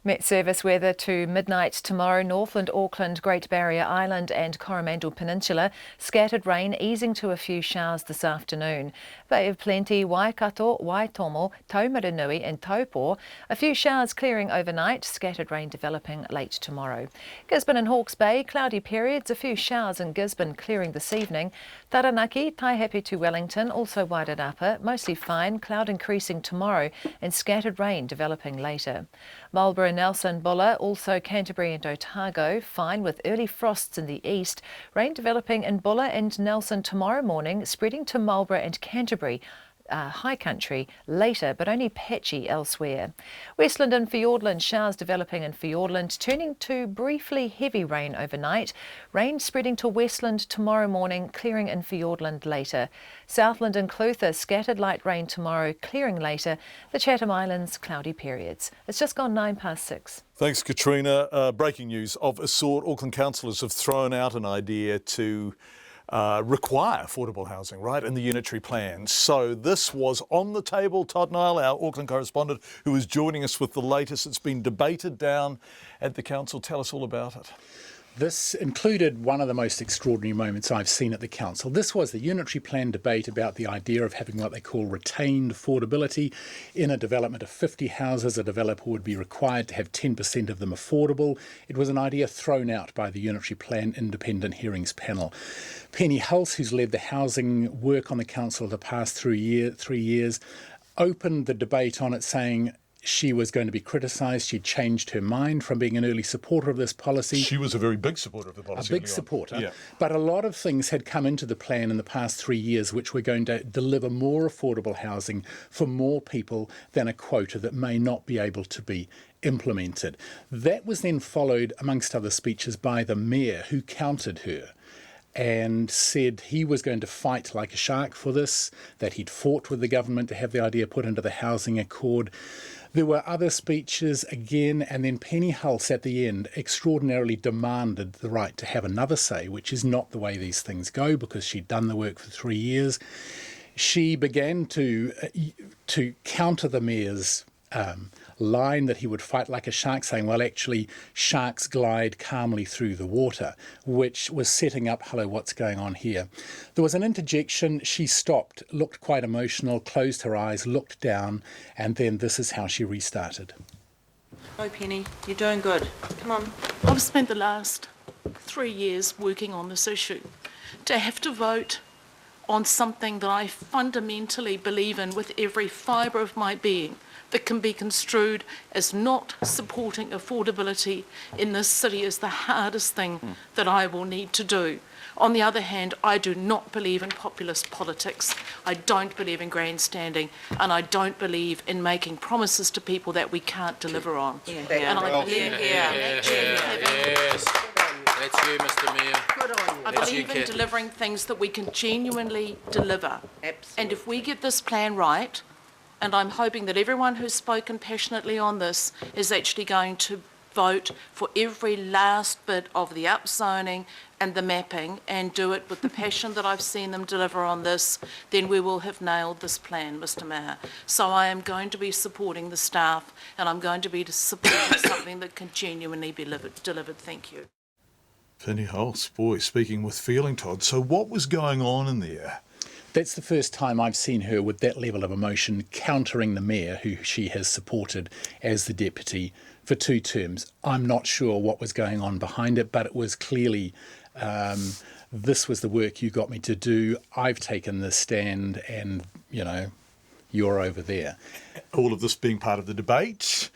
Met Service weather to midnight tomorrow, Northland, Auckland, Great Barrier Island and Coromandel Peninsula. Scattered rain easing to a few showers this afternoon. Bay of Plenty, Waikato, Waitomo, Taumaranui and Taupo. A few showers clearing overnight, scattered rain developing late tomorrow. Gisborne and Hawke's Bay, cloudy periods, a few showers in Gisborne clearing this evening. Taranaki, Taihape to Wellington, also Wairarapa, mostly fine, cloud increasing tomorrow and scattered rain developing later. Marlborough Nelson, Bulla, also Canterbury and Otago, fine with early frosts in the east. Rain developing in Bulla and Nelson tomorrow morning, spreading to Marlborough and Canterbury. High country later, but only patchy elsewhere. Westland and Fiordland, showers developing in Fiordland, turning to briefly heavy rain overnight. Rain spreading to Westland tomorrow morning, clearing in Fiordland later. Southland and Clutha, scattered light rain tomorrow, clearing later. The Chatham Islands, cloudy periods. It's just gone 6:09. Thanks, Katrina. Breaking news of a sort. Auckland councillors have thrown out an idea to require affordable housing, right, in the unitary plan. So this was on the table. Todd Niall, our Auckland correspondent, who is joining us with the latest. It's been debated down at the council. Tell us all about it. This included one of the most extraordinary moments I've seen at the council. This was the unitary plan debate about the idea of having what they call retained affordability. In a development of 50 houses, a developer would be required to have 10% of them affordable. It was an idea thrown out by the unitary plan independent hearings panel. Penny Hulse, who's led the housing work on the council the past 3 years, opened the debate on it saying she was going to be criticised. She'd changed her mind from being an early supporter of this policy. She was a very big supporter of the policy. A big supporter. Yeah. But a lot of things had come into the plan in the past 3 years which were going to deliver more affordable housing for more people than a quota that may not be able to be implemented. That was then followed, amongst other speeches, by the mayor, who countered her and said he was going to fight like a shark for this, that he'd fought with the government to have the idea put into the housing accord. There were other speeches again, and then Penny Hulse at the end extraordinarily demanded the right to have another say, which is not the way these things go, because she'd done the work for 3 years. She began to counter the mayor's line that he would fight like a shark, saying, well, actually, sharks glide calmly through the water, which was setting up, hello, what's going on here? There was an interjection. She stopped, looked quite emotional, closed her eyes, looked down, and then this is how she restarted. Oh, Penny, you're doing good. Come on. I've spent the last 3 years working on this issue. To have to vote on something that I fundamentally believe in with every fibre of my being, that can be construed as not supporting affordability in this city is the hardest thing that I will need to do. On the other hand, I do not believe in populist politics. I don't believe in grandstanding, and I don't believe in making promises to people that we can't deliver on. Yes, that's you, Mr. Mayor. Good on you. I believe in delivering things that we can genuinely deliver. Absolutely. And if we get this plan right, and I'm hoping that everyone who's spoken passionately on this is actually going to vote for every last bit of the upzoning and the mapping and do it with the passion that I've seen them deliver on this, then we will have nailed this plan, Mr. Mayor. So I am going to be supporting the staff, and I'm going to be supporting something that can genuinely be delivered. Thank you. Penny Hulse, boy, speaking with feeling, Todd. So what was going on in there? That's the first time I've seen her with that level of emotion countering the mayor, who she has supported as the deputy for 2 terms. I'm not sure what was going on behind it, but it was clearly this was the work you got me to do. I've taken this stand and, you're over there. All of this being part of the debate.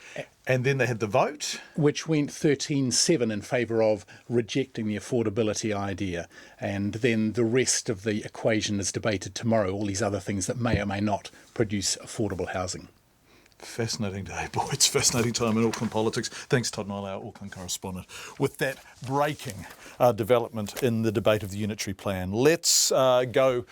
And then they had the vote, which went 13-7 in favour of rejecting the affordability idea. And then the rest of the equation is debated tomorrow, all these other things that may or may not produce affordable housing. Fascinating day, boy. It's a fascinating time in Auckland politics. Thanks, Todd Niall, our Auckland correspondent, with that breaking development in the debate of the unitary plan. Let's go,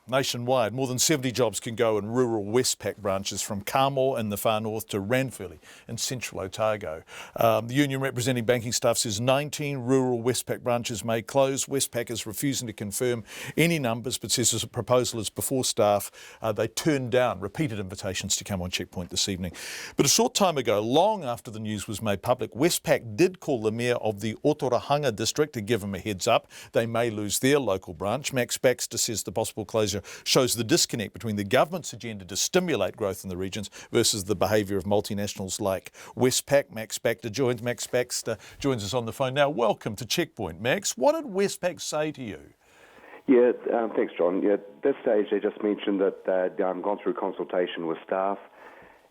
nationwide. More than 70 jobs can go in rural Westpac branches from Carmore in the far north to Ranfurly in central Otago. The union representing banking staff says 19 rural Westpac branches may close. Westpac is refusing to confirm any numbers, but says as a proposal is before staff. They turned down repeated invitations to come on Checkpoint this evening. But a short time ago, long after the news was made public, Westpac did call the mayor of the Otorahanga district to give him a heads up. They may lose their local branch. Max Baxter says the possible closure shows the disconnect between the government's agenda to stimulate growth in the regions versus the behaviour of multinationals like Westpac. Max Baxter joins us on the phone now. Welcome to Checkpoint, Max. What did Westpac say to you? Yeah, thanks, John. Yeah, at this stage, they just mentioned that they'd gone through consultation with staff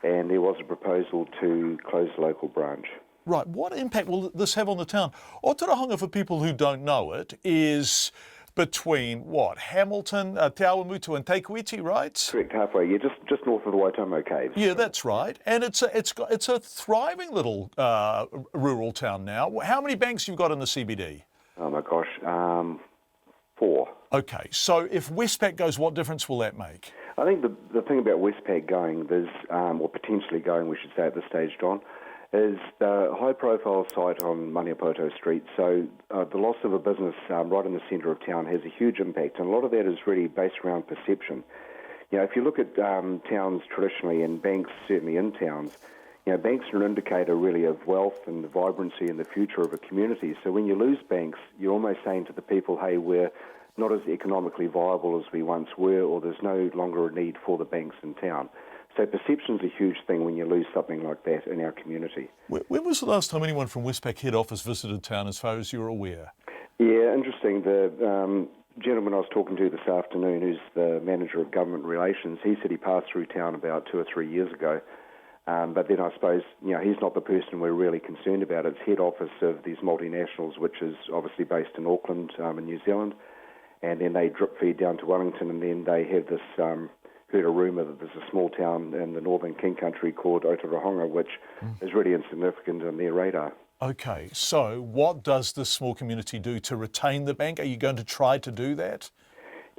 and there was a proposal to close the local branch. Right, what impact will this have on the town? Otorohanga, for people who don't know it, is between what? Hamilton, Te Awamutu and Te Kuiti, right? Correct, halfway. Yeah, just north of the Waitomo Caves. Yeah, that's right. And it's a thriving little rural town now. How many banks you got in the CBD? Oh my gosh, 4. Okay, so if Westpac goes, what difference will that make? I think the thing about Westpac going, or potentially going, we should say at this stage, John, is the high-profile site on Maniapoto Street. So the loss of a business right in the centre of town has a huge impact, and a lot of that is really based around perception. You know, if you look at towns traditionally, and banks certainly in towns, you know, banks are an indicator really of wealth and the vibrancy and the future of a community. So when you lose banks, you're almost saying to the people, hey, we're not as economically viable as we once were, or there's no longer a need for the banks in town. So perception's a huge thing when you lose something like that in our community. When was the last time anyone from Westpac head office visited town, as far as you're aware? Yeah, interesting. The gentleman I was talking to this afternoon, who's the manager of government relations, he said he passed through town about 2 or 3 years ago. But then I suppose, you know, he's not the person we're really concerned about. It's head office of these multinationals, which is obviously based in Auckland in New Zealand. And then they drip feed down to Wellington, and then they have this, heard a rumour that there's a small town in the northern King Country called Otorohanga, which is really insignificant on their radar. Okay, so what does this small community do to retain the bank? Are you going to try to do that?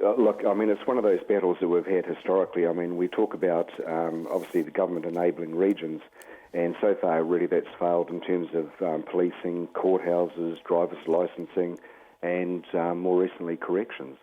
Look, I mean, it's one of those battles that we've had historically. I mean, we talk about, obviously, the government enabling regions, and so far, really, that's failed in terms of policing, courthouses, driver's licensing, and more recently, corrections.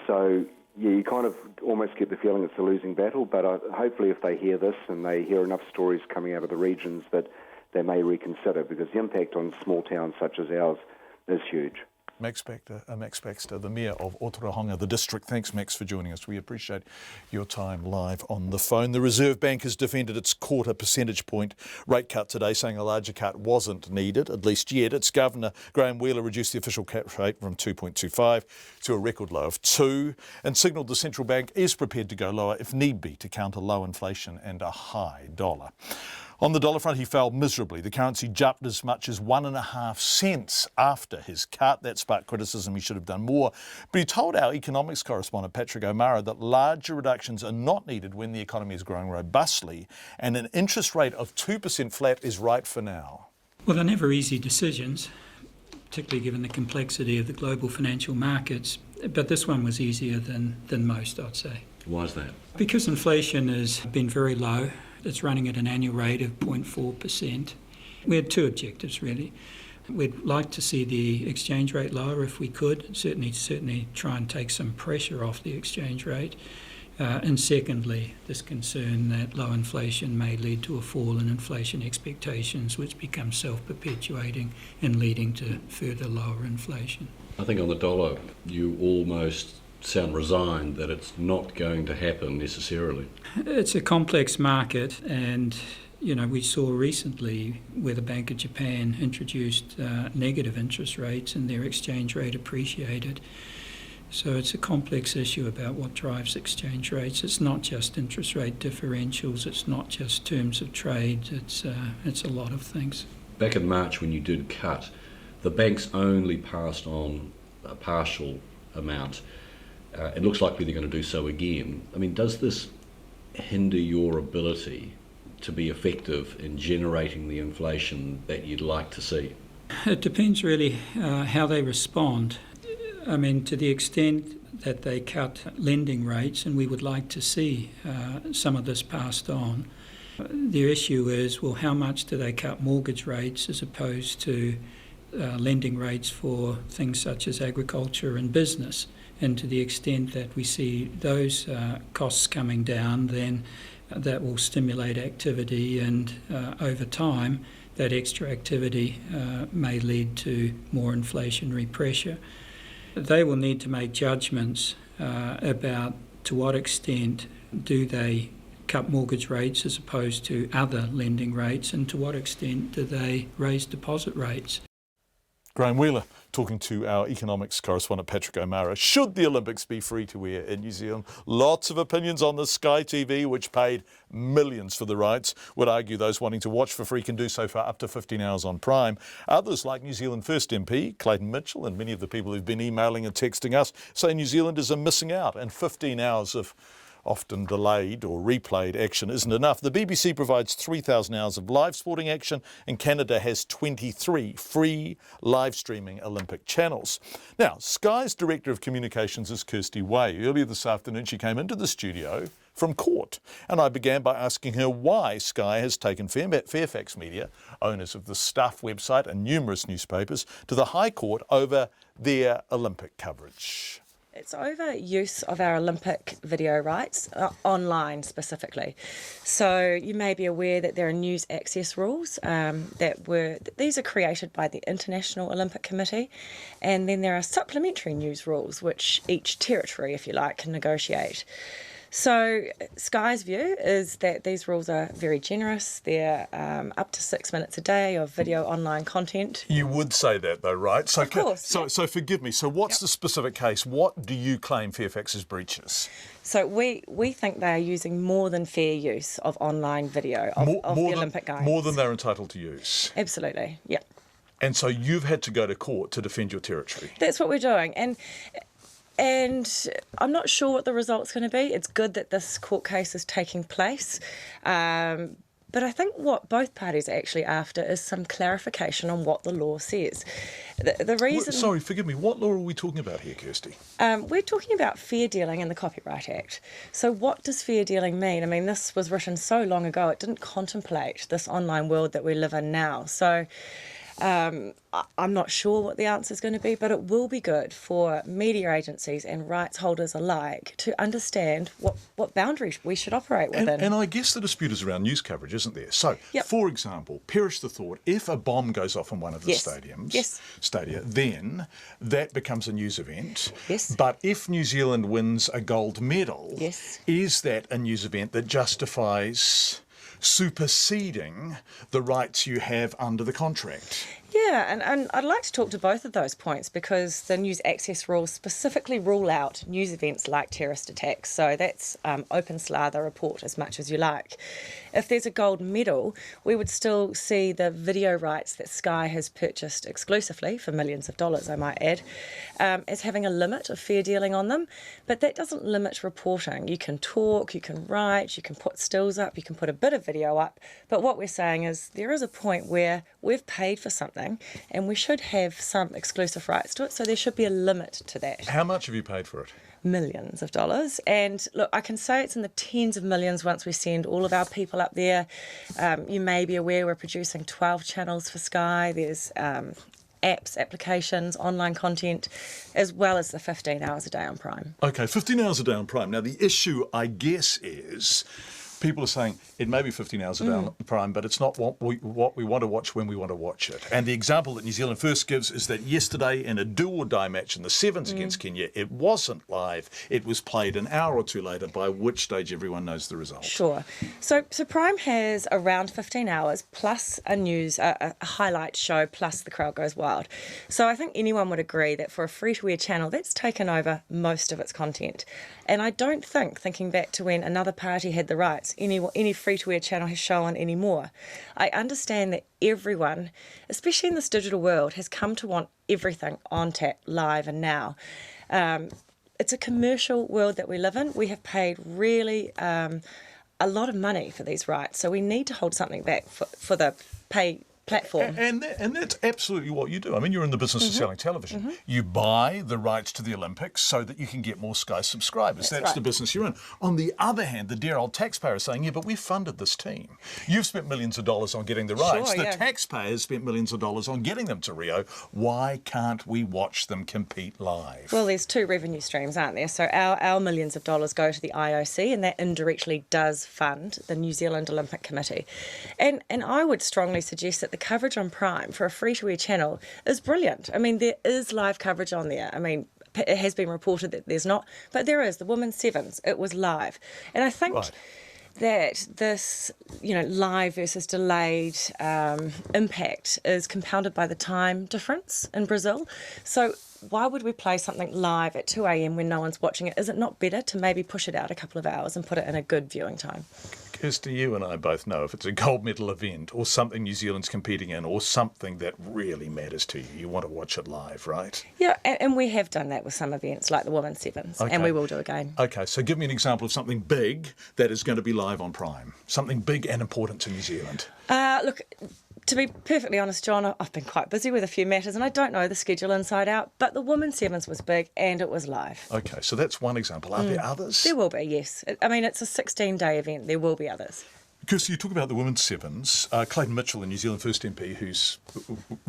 So, yeah, you kind of almost get the feeling it's a losing battle, but hopefully if they hear this and they hear enough stories coming out of the regions, that they may reconsider, because the impact on small towns such as ours is huge. Max Baxter, the Mayor of Otorohanga, the district. Thanks, Max, for joining us. We appreciate your time live on the phone. The Reserve Bank has defended its 0.25 percentage point rate cut today, saying a larger cut wasn't needed, at least yet. Its Governor, Graham Wheeler, reduced the official cap rate from 2.25 to a record low of 2 and signalled the central bank is prepared to go lower if need be to counter low inflation and a high dollar. On the dollar front, he fell miserably. The currency jumped as much as 1.5 cents after his cut. That sparked criticism he should have done more. But he told our economics correspondent, Patrick O'Mara, that larger reductions are not needed when the economy is growing robustly, and an interest rate of 2% flat is right for now. Well, they're never easy decisions, particularly given the complexity of the global financial markets. But this one was easier than most, I'd say. Why is that? Because inflation has been very low. It's running at an annual rate of 0.4%. We had 2 objectives, really. We'd like to see the exchange rate lower if we could, certainly try and take some pressure off the exchange rate. And secondly, this concern that low inflation may lead to a fall in inflation expectations, which becomes self-perpetuating and leading to further lower inflation. I think on the dollar, you almost sound resigned that it's not going to happen necessarily. It's a complex market, and we saw recently where the Bank of Japan introduced negative interest rates and their exchange rate appreciated. So it's a complex issue about what drives exchange rates. It's not just interest rate differentials, it's not just terms of trade, it's a lot of things. Back in March when you did cut, the banks only passed on a partial amount. It looks likely they're going to do so again. I mean, does this hinder your ability to be effective in generating the inflation that you'd like to see? It depends really how they respond. I mean, to the extent that they cut lending rates, and we would like to see some of this passed on, their issue is, well, how much do they cut mortgage rates as opposed to lending rates for things such as agriculture and business? And to the extent that we see those costs coming down, then that will stimulate activity, and over time that extra activity may lead to more inflationary pressure. They will need to make judgments about to what extent do they cut mortgage rates as opposed to other lending rates, and to what extent do they raise deposit rates. Graham Wheeler talking to our economics correspondent Patrick O'Mara. Should the Olympics be free to air in New Zealand? Lots of opinions on the Sky TV, which paid millions for the rights, would argue those wanting to watch for free can do so for up to 15 hours on Prime. Others, like New Zealand First MP Clayton Mitchell and many of the people who've been emailing and texting us, say New Zealanders are missing out, and 15 hours of often delayed or replayed action isn't enough. The BBC provides 3,000 hours of live sporting action, and Canada has 23 free live streaming Olympic channels. Now, Sky's Director of Communications is Kirsty Way. Earlier this afternoon, she came into the studio from court, and I began by asking her why Sky has taken Fairfax Media, owners of the Stuff website and numerous newspapers, to the High Court over their Olympic coverage. It's over use of our Olympic video rights, online specifically. So you may be aware that there are news access rules these are created by the International Olympic Committee, and then there are supplementary news rules which each territory, if you like, can negotiate. So Sky's view is that these rules are very generous. They're up to 6 minutes a day of video online content. You would say that though, right? So, of course. So forgive me. So what's the specific case? What do you claim Fairfax's breaches? So we think they are using more than fair use of online video of the Olympic Games. More than they're entitled to use? Absolutely, yeah. And so you've had to go to court to defend your territory? That's what we're doing. And I'm not sure what the result's going to be. It's good that this court case is taking place. But I think what both parties are actually after is some clarification on what the law says. The reason... Sorry, forgive me. What law are we talking about here, Kirsty? We're talking about fair dealing in the Copyright Act. So what does fair dealing mean? I mean, this was written so long ago, it didn't contemplate this online world that we live in now. So... I'm not sure what the answer is going to be, but it will be good for media agencies and rights holders alike to understand what boundaries we should operate within. And I guess the dispute is around news coverage, isn't there? So, for example, perish the thought, if a bomb goes off in one of the stadia, then that becomes a news event. Yes. But if New Zealand wins a gold medal, is that a news event that justifies superseding the rights you have under the contract? Yeah, and I'd like to talk to both of those points because the news access rules specifically rule out news events like terrorist attacks. So that's open slather report as much as you like. If there's a gold medal, we would still see the video rights that Sky has purchased exclusively for millions of dollars, I might add, as having a limit of fair dealing on them. But that doesn't limit reporting. You can talk, you can write, you can put stills up, you can put a bit of video up. But what we're saying is there is a point where we've paid for something and we should have some exclusive rights to it, so there should be a limit to that. How much have you paid for it? Millions of dollars. And look, I can say it's in the tens of millions once we send all of our people up there. You may be aware we're producing 12 channels for Sky. There's apps, applications, online content, as well as the 15 hours a day on Prime. Okay, 15 hours a day on Prime. Now, the issue, I guess, is... people are saying it may be 15 hours a day on Prime, but it's not what we want to watch when we want to watch it. And the example that New Zealand First gives is that yesterday in a do-or-die match in the Sevens against Kenya, it wasn't live. It was played an hour or two later, by which stage everyone knows the result. Sure. So Prime has around 15 hours plus a highlight show plus the crowd goes wild. So I think anyone would agree that for a free-to-air channel, that's taken over most of its content. And I don't think, thinking back to when another party had the rights, any free-to-air channel has shown anymore. I understand that everyone, especially in this digital world, has come to want everything on tap, live and now. It's a commercial world that we live in. We have paid really a lot of money for these rights, so we need to hold something back for the pay platform. And that's absolutely what you do. I mean, you're in the business of selling television. You buy the rights to the Olympics so that you can get more Sky subscribers. That's right. The business you're in. On the other hand, the dear old taxpayer is saying, yeah, but we funded this team. You've spent millions of dollars on getting the rights. The taxpayers spent millions of dollars on getting them to Rio. Why can't we watch them compete live? Well, there's two revenue streams, aren't there? So our millions of dollars go to the IOC, and that indirectly does fund the New Zealand Olympic Committee. And I would strongly suggest that the coverage on Prime for a free-to-air channel is brilliant. I mean, there is live coverage on there. I mean, it has been reported that there's not, but there is. The Women's Sevens, it was live. And I think that this, live versus delayed impact is compounded by the time difference in Brazil. So why would we play something live at 2 a.m. when no one's watching it? Is it not better to maybe push it out a couple of hours and put it in a good viewing time? Kirsty, you and I both know if it's a gold medal event or something New Zealand's competing in or something that really matters to you, you want to watch it live, right? Yeah, and we have done that with some events like the Women's Sevens, and we will do again. Okay, so give me an example of something big that is going to be live on Prime. Something big and important to New Zealand. Look, to be perfectly honest, John, I've been quite busy with a few matters and I don't know the schedule inside out, but the Women's Sevens was big and it was live. Okay, so that's one example. Are there others? There will be, yes. I mean, it's a 16-day event. There will be others. Kirsty, you talk about the Women's Sevens. Clayton Mitchell, the New Zealand First MP, who's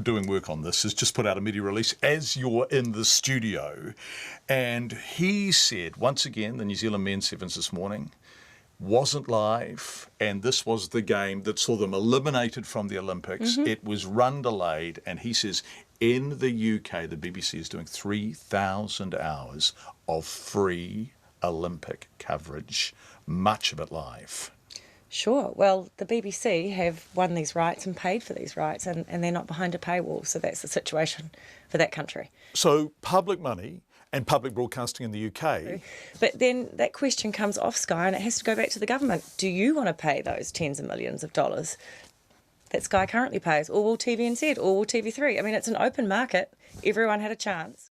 doing work on this, has just put out a media release as you're in the studio. And he said, once again, the New Zealand Men's Sevens this morning wasn't live, and this was the game that saw them eliminated from the Olympics. It was run delayed, and he says in the UK, the BBC is doing 3,000 hours of free Olympic coverage, much of it live. Sure. Well, the BBC have won these rights and paid for these rights, and they're not behind a paywall, so that's the situation for that country. So public money and public broadcasting in the UK. But then that question comes off Sky and it has to go back to the government. Do you want to pay those tens of millions of dollars that Sky currently pays? Or will TVNZ? Or will TV3? I mean, it's an open market. Everyone had a chance.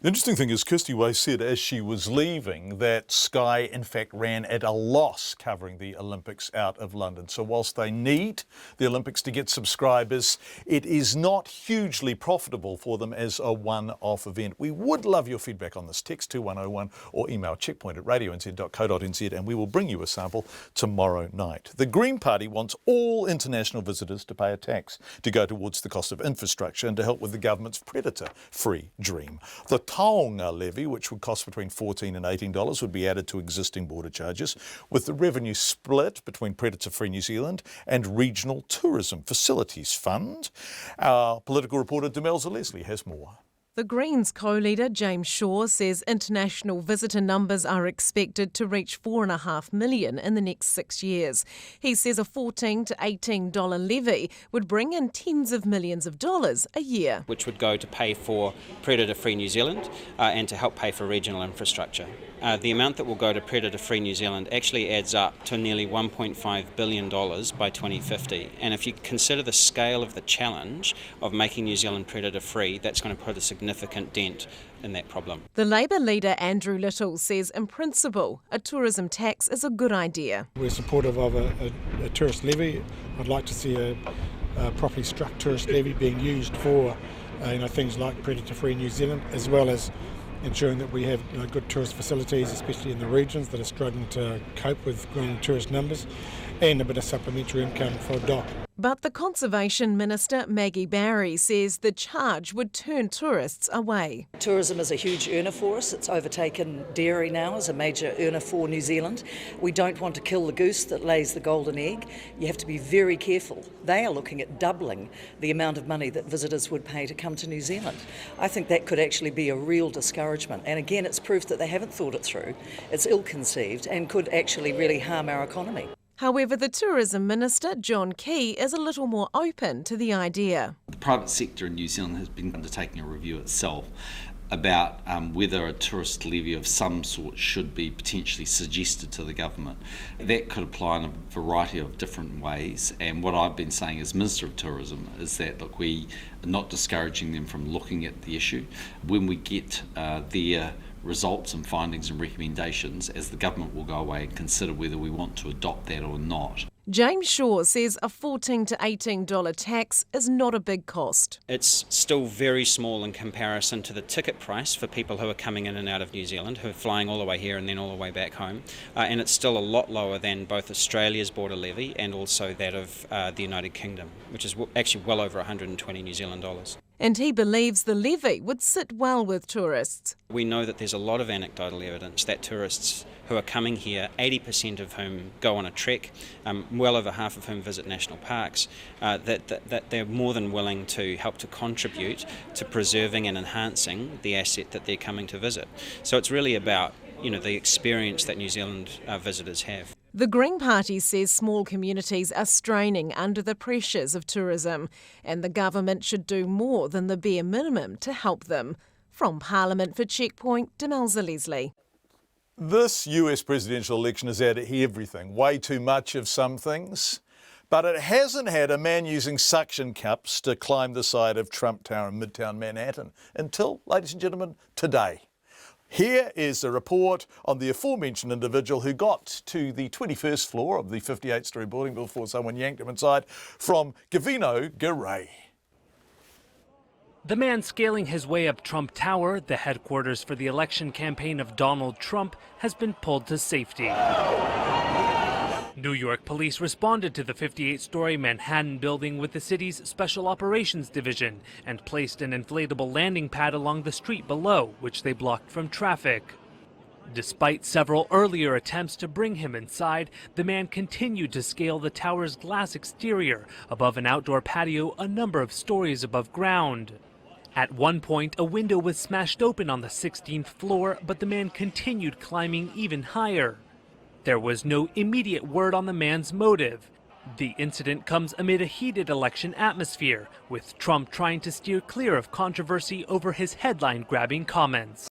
The interesting thing is Kirsty Way said as she was leaving that Sky in fact ran at a loss covering the Olympics out of London. So whilst they need the Olympics to get subscribers, it is not hugely profitable for them as a one-off event. We would love your feedback on this. Text 2101 or email checkpoint@radionz.co.nz and we will bring you a sample tomorrow night. The Green Party wants all international visitors to pay a tax to go towards the cost of infrastructure and to help with the government's predator-free dream. The Taonga levy, which would cost between $14 and $18, would be added to existing border charges, with the revenue split between Predator-Free New Zealand and Regional Tourism Facilities Fund. Our political reporter Demelza Leslie has more. The Greens co-leader James Shaw says international visitor numbers are expected to reach 4.5 million in the next 6 years. He says a $14 to $18 levy would bring in tens of millions of dollars a year. Which would go to pay for Predator-Free New Zealand and to help pay for regional infrastructure. The amount that will go to Predator-Free New Zealand actually adds up to nearly $1.5 billion by 2050. And if you consider the scale of the challenge of making New Zealand predator-free, that's going to put a significant dent in that problem. The Labour leader Andrew Little says in principle a tourism tax is a good idea. We're supportive of a tourist levy. I'd like to see a properly struck tourist levy being used for things like Predator-Free New Zealand, as well as ensuring that we have good tourist facilities, especially in the regions that are struggling to cope with growing tourist numbers, and a bit of supplementary income for DOC. But the Conservation Minister, Maggie Barry, says the charge would turn tourists away. Tourism is a huge earner for us. It's overtaken dairy now as a major earner for New Zealand. We don't want to kill the goose that lays the golden egg. You have to be very careful. They are looking at doubling the amount of money that visitors would pay to come to New Zealand. I think that could actually be a real discouragement. And again, it's proof that they haven't thought it through. It's ill-conceived and could actually really harm our economy. However, the Tourism Minister, John Key, is a little more open to the idea. The private sector in New Zealand has been undertaking a review itself about whether a tourist levy of some sort should be potentially suggested to the government. That could apply in a variety of different ways, and what I've been saying as Minister of Tourism is that, look, we are not discouraging them from looking at the issue. When we get their results and findings and recommendations, as the government will go away and consider whether we want to adopt that or not. James Shaw says a $14 to $18 tax is not a big cost. It's still very small in comparison to the ticket price for people who are coming in and out of New Zealand, who are flying all the way here and then all the way back home. And it's still a lot lower than both Australia's border levy and also that of the United Kingdom, which is actually well over 120 New Zealand dollars. And he believes the levy would sit well with tourists. We know that there's a lot of anecdotal evidence that tourists who are coming here, 80% of whom go on a trek, well over half of whom visit national parks, that they're more than willing to help to contribute to preserving and enhancing the asset that they're coming to visit. So it's really about the experience that New Zealand visitors have. The Green Party says small communities are straining under the pressures of tourism, and the government should do more than the bare minimum to help them. From Parliament for Checkpoint, Demelza Leslie. This US presidential election has had everything, way too much of some things, but it hasn't had a man using suction cups to climb the side of Trump Tower in Midtown Manhattan until, ladies and gentlemen, today. Here is the report on the aforementioned individual who got to the 21st floor of the 58-storey building before someone yanked him inside, from Gavino Garay. The man scaling his way up Trump Tower, the headquarters for the election campaign of Donald Trump, has been pulled to safety. New York police responded to the 58-story Manhattan building with the city's Special Operations Division and placed an inflatable landing pad along the street below, which they blocked from traffic. Despite several earlier attempts to bring him inside, the man continued to scale the tower's glass exterior above an outdoor patio a number of stories above ground. At one point, a window was smashed open on the 16th floor, but the man continued climbing even higher. There was no immediate word on the man's motive. The incident comes amid a heated election atmosphere, with Trump trying to steer clear of controversy over his headline-grabbing comments.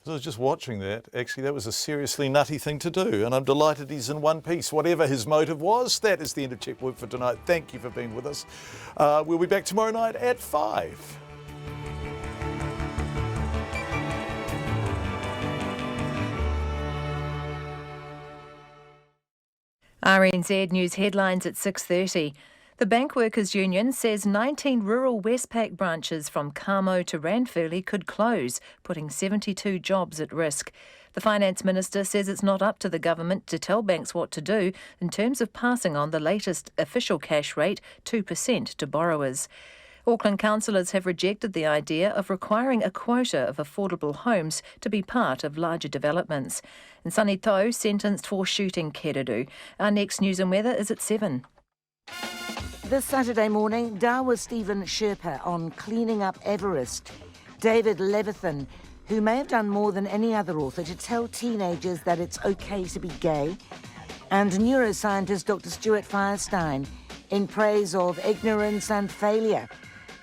I was just watching that. Actually, that was a seriously nutty thing to do, and I'm delighted he's in one piece. Whatever his motive was, that is the end of Checkpoint for tonight. Thank you for being with us. We'll be back tomorrow night at 5. RNZ News headlines at 6:30. The Bank Workers Union says 19 rural Westpac branches from Kamo to Ranfurly could close, putting 72 jobs at risk. The Finance Minister says it's not up to the government to tell banks what to do in terms of passing on the latest official cash rate, 2%, to borrowers. Auckland councillors have rejected the idea of requiring a quota of affordable homes to be part of larger developments. And Sunny Tau sentenced for shooting Kereru. Our next news and weather is at 7. This Saturday morning, Dawa Stephen Sherpa on cleaning up Everest. David Levithan, who may have done more than any other author to tell teenagers that it's okay to be gay. And neuroscientist Dr. Stuart Firestein in praise of ignorance and failure,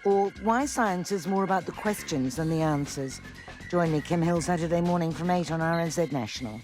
or why science is more about the questions than the answers. Join me, Kim Hill, Saturday morning from 8 on RNZ National.